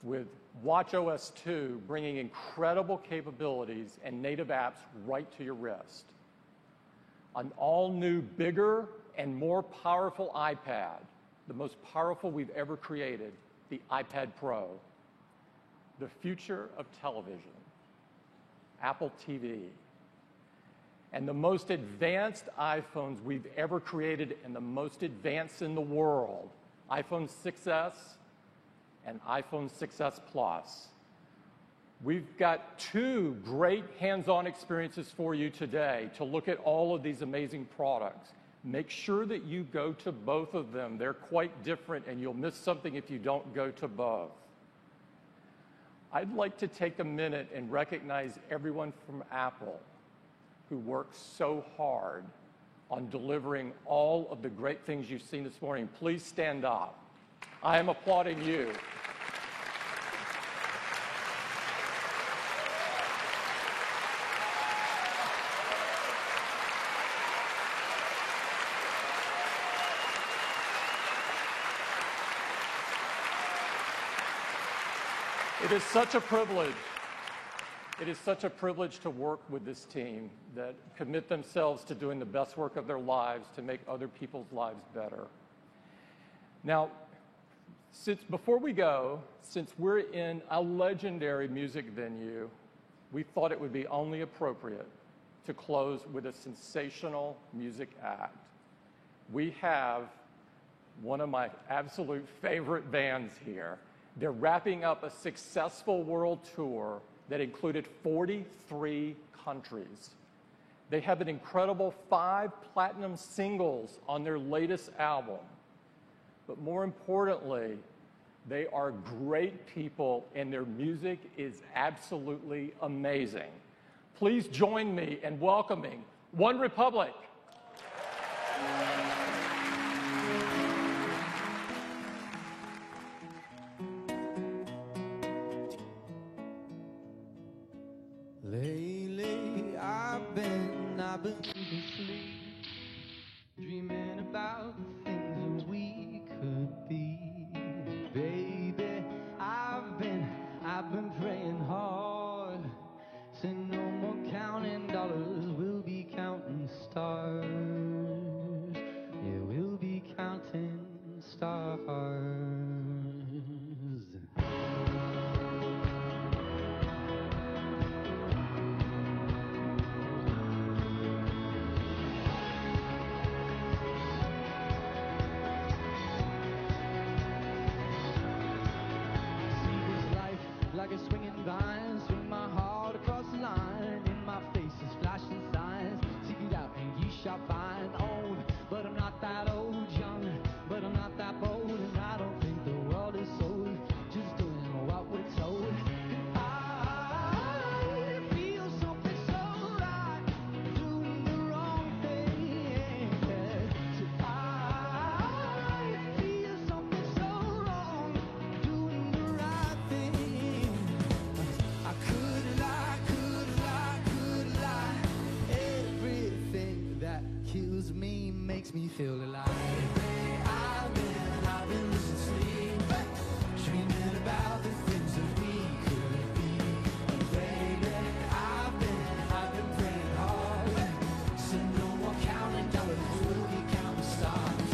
with watchOS 2 bringing incredible capabilities and native apps right to your wrist. An all-new, bigger and more powerful iPad, the most powerful we've ever created, the iPad Pro. The future of television, Apple TV. And the most advanced iPhones we've ever created, and the most advanced in the world, iPhone 6s and iPhone 6s Plus. We've got 2 great hands-on experiences for you today to look at all of these amazing products. Make sure that you go to both of them. They're quite different, and you'll miss something if you don't go to both. I'd like to take a minute and recognize everyone from Apple who worked so hard on delivering all of the great things you've seen this morning. Please stand up. I am applauding you. It is such a privilege. It is such a privilege to work with this team that commit themselves to doing the best work of their lives to make other people's lives better. Now, before we go, since we're in a legendary music venue, we thought it would be only appropriate to close with a sensational music act. We have one of my absolute favorite bands here. They're wrapping up a successful world tour that included 43 countries. They have an incredible 5 platinum singles on their latest album. But more importantly, they are great people and their music is absolutely amazing. Please join me in welcoming OneRepublic.
Lately, I've been asleep, dreaming about the things that we could be. Baby, I've been praying hard. Say no more counting dollars, we'll be counting stars. Yeah, we'll be counting stars. shall find old, but I'm not that old, young, but I'm not that bold, and I don't think the world is sold, just doing what we're told. I feel something so right, doing the wrong thing. So I feel something so wrong, doing the right thing. I could lie, could lie, could lie. Everything that kills me makes me feel alive. I've been losing sleep, dreaming about the things that we could be. And baby, I've been praying hard, so no more counting dollars, we'll be counting stars.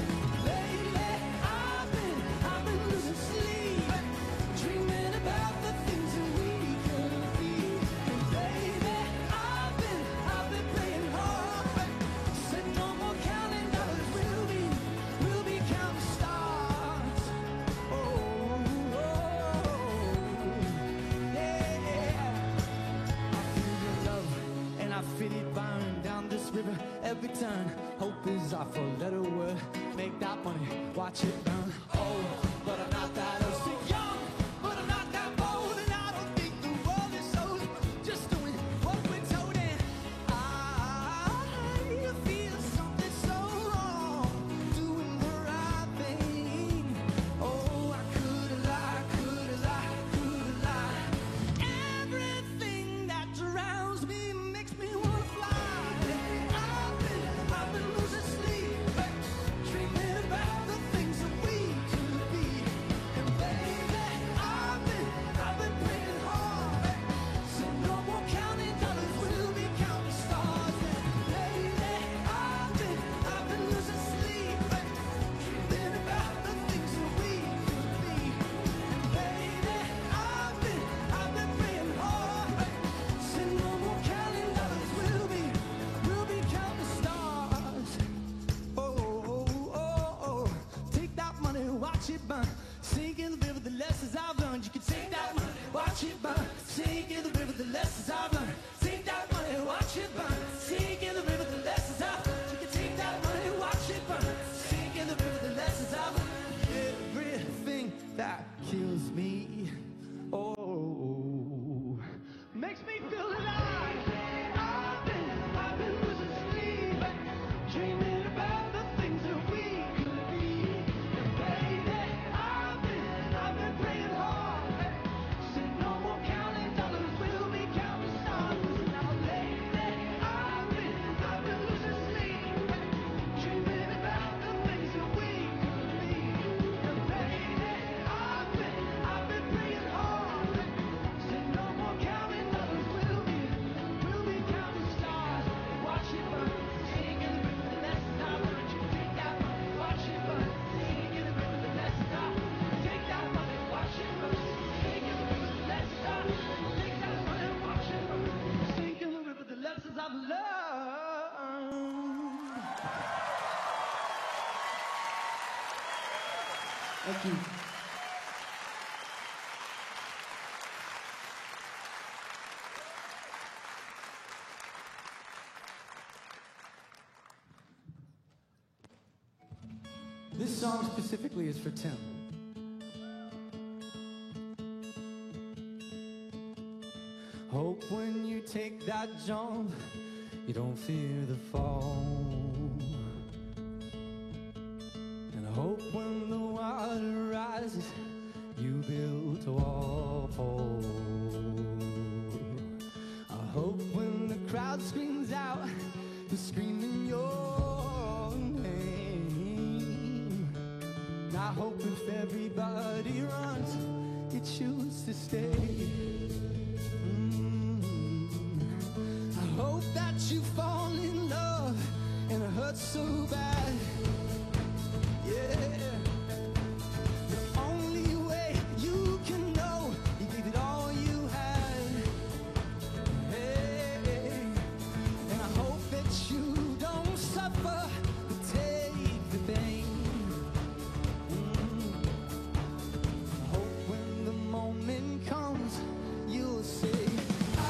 Lately, I've been losing sleep, dreaming about the things that we could be. And baby, I've been praying hard, so no more counting dollars, we'll be counting stars. Oh, oh, yeah. I feel your love and I feel it burn down this river every turn. Hope is our four-letter word. Make that money, watch it burn. Oh, but I'm not that old. Still young, but I'm not that bold, and I don't think the world is sold. Just doing what we're told, and I feel something so wrong, doing the right thing. Oh, I could lie, could lie, could lie. Everything that surrounds me makes me wanna fly. I've been losing sleep, dreaming about the things that we could be. And baby, I've been praying hard, so no more counting dollars, we'll be counting stars. And baby, I've been losing sleep, dreaming about the things that we could be. And baby, I've been praying hard, so no more counting dollars, we'll be counting stars. Oh, oh, oh, oh. Take that money, watch it burn. Sink in the river, the lessons I've learned. You can take that money, watch it burn. Sink in the river, the lessons I've learned. Take that money, watch it burn. Sink in the river, the lessons I've learned. You can take that money, watch it burn. Sink in the river, the lessons I've learned. Everything that kills me, oh, makes me feel alive. I've been losing sleep, dreaming about the things that we could be. And baby, I've been praying hard, said no more counting dollars, we'll be counting stars. Now lately, I've been losing sleep, dreaming about the things that we could be. And baby, I've been praying hard, said no more counting dollars, we'll be counting stars. Watch it burn, sing in the river, the lessons I learned. You take that money, watch it burn, sing in the river, the lessons I learned. Take that money, watch it burn, sing in the river, the lessons I learned. Take that money, watch it burn, sing in the river, the lessons I've learned. Thank you. This song specifically is for Tim. Hope when you take that jump, you don't fear the fall. And hope when the water rises, you build a wall. I hope when the crowd screams out, you're screaming your name. And I hope if everybody runs, you choose to stay. I hope that you fall in love and it hurts so bad. Yeah. The only way you can know, you gave it all you had. Hey. And I hope that you don't suffer, but take the pain. I hope when the moment comes, you'll say, I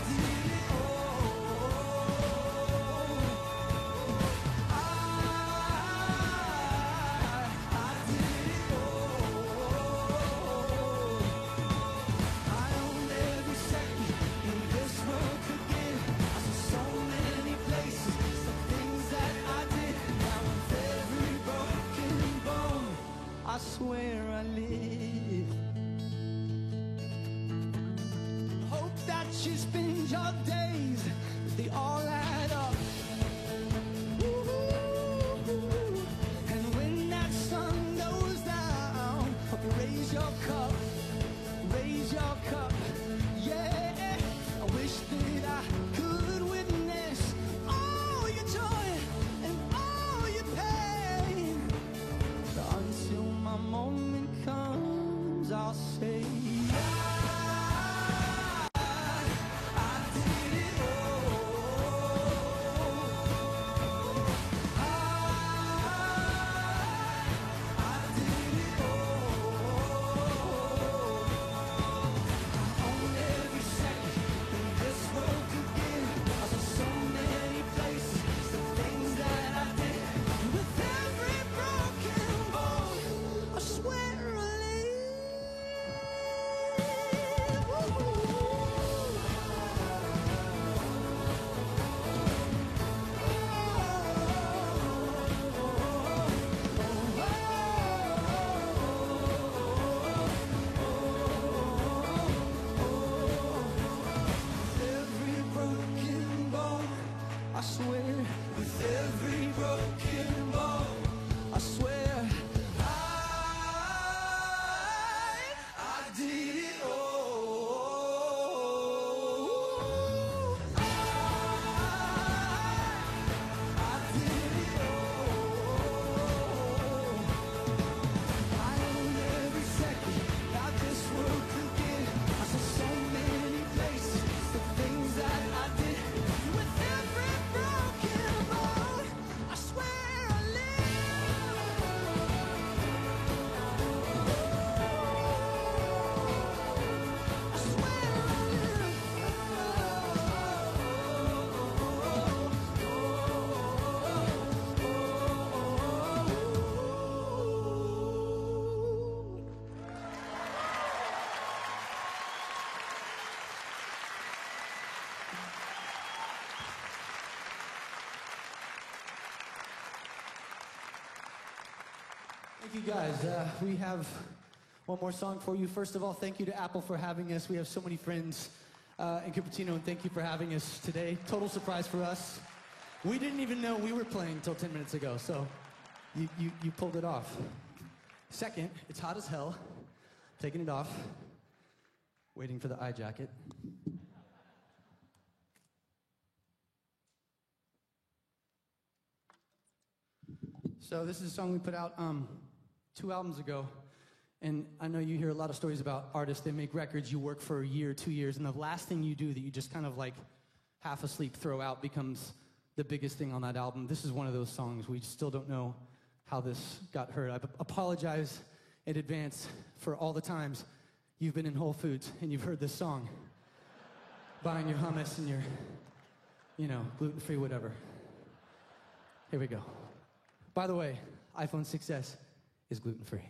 did it all. you spend your days, they all add up. And when that sun goes down, hope you raise your cup, raise your cup. Yeah, I wish that I could witness all your joy and all your pain. But until my moment comes, I'll say I swear, with every broken bone, I swear, I did it all. I did it all. I own every second that this world could give. I saw so many places, the things that I did. With every broken bone, I swear I
Thank you guys. We have one more song for you. First of all, thank you to Apple for having us. We have so many friends in Cupertino, and thank you for having us today. Total surprise for us. We didn't even know we were playing until 10 minutes ago, so you pulled it off. Second, it's hot as hell. Taking it off. Waiting for the eye jacket. So this is a song we put out 2 albums ago, and I know you hear a lot of stories about artists. They make records, you work for a year, 2 years, and the last thing you do that you just kind of like half asleep throw out becomes the biggest thing on that album. This is one of those songs. We still don't know how this got heard. I apologize in advance for all the times you've been in Whole Foods and you've heard this song, buying your hummus and your, gluten-free whatever. Here we go. By the way, iPhone 6S is gluten-free.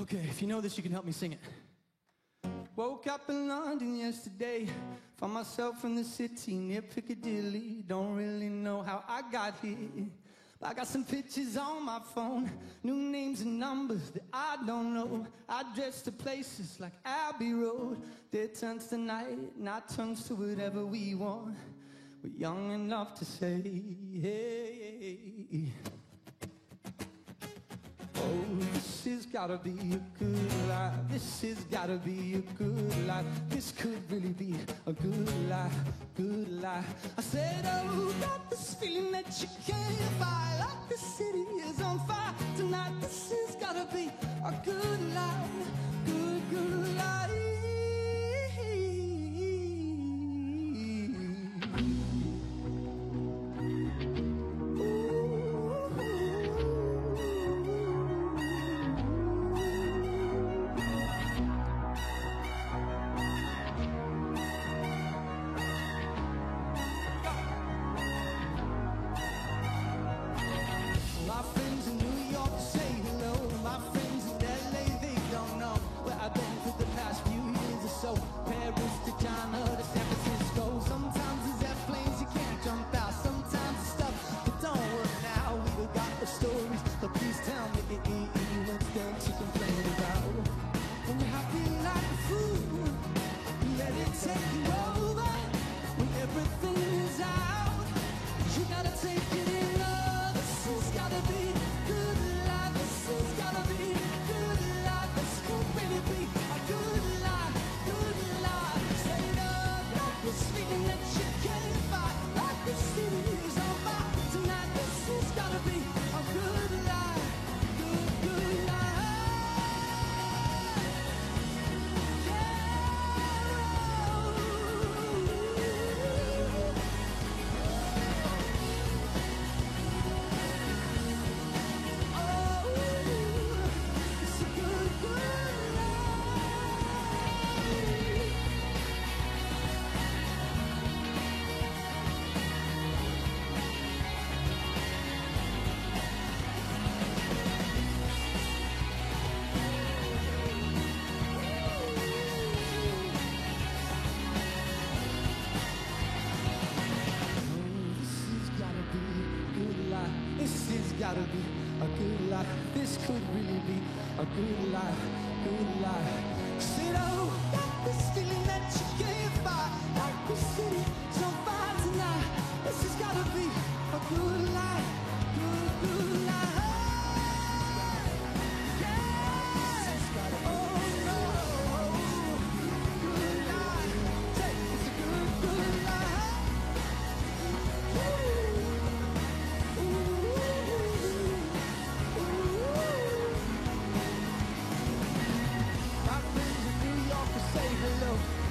Okay, if you know this, you can help me sing it. Woke up in London yesterday, found myself in the city near Piccadilly. Don't really know how I got here, but I got some pictures on my phone, new names and numbers that I don't know. Address to places like Abbey Road. There turns to night, night turns to whatever we want. We're young enough to say, hey. Oh, this has gotta be a good life. This has gotta be a good life. This could really be a good life, good life. I said, oh, got this feeling that you can't buy. Like the city is on fire tonight. This has gotta be a good life, good, good life. My friends in New York say hello. My friends in LA, they don't know where I've been for the past few
this could really be a good life, good life. Said, oh, got this feeling that you can't fight. Like we city, so fine tonight. This has gotta be a good life, good, good life.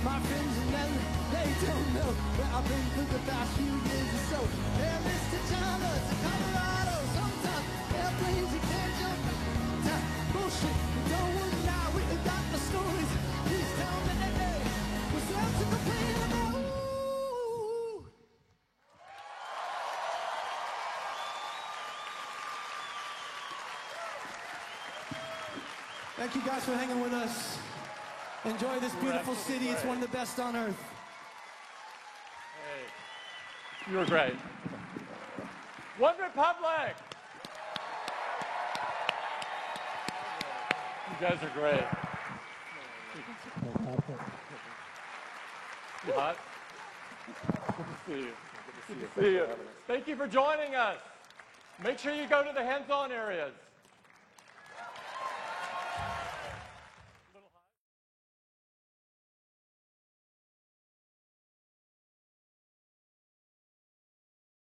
My friends and them, they don't know where I've been for the past few years or so. They're Mr. Chandler to Colorado. Sometimes airplanes you can't jump down. Bullshit, we don't want to lie. We got the stories. Please tell me, hey, what's left to complain about? Ooh. Thank you guys for hanging with us. Enjoy this beautiful city. It's one of the best on earth.
Hey, you were great. One Republic! You guys are great. You hot? Good to see you. Good to see you. Thank you for joining us. Make sure you go to the hands-on areas.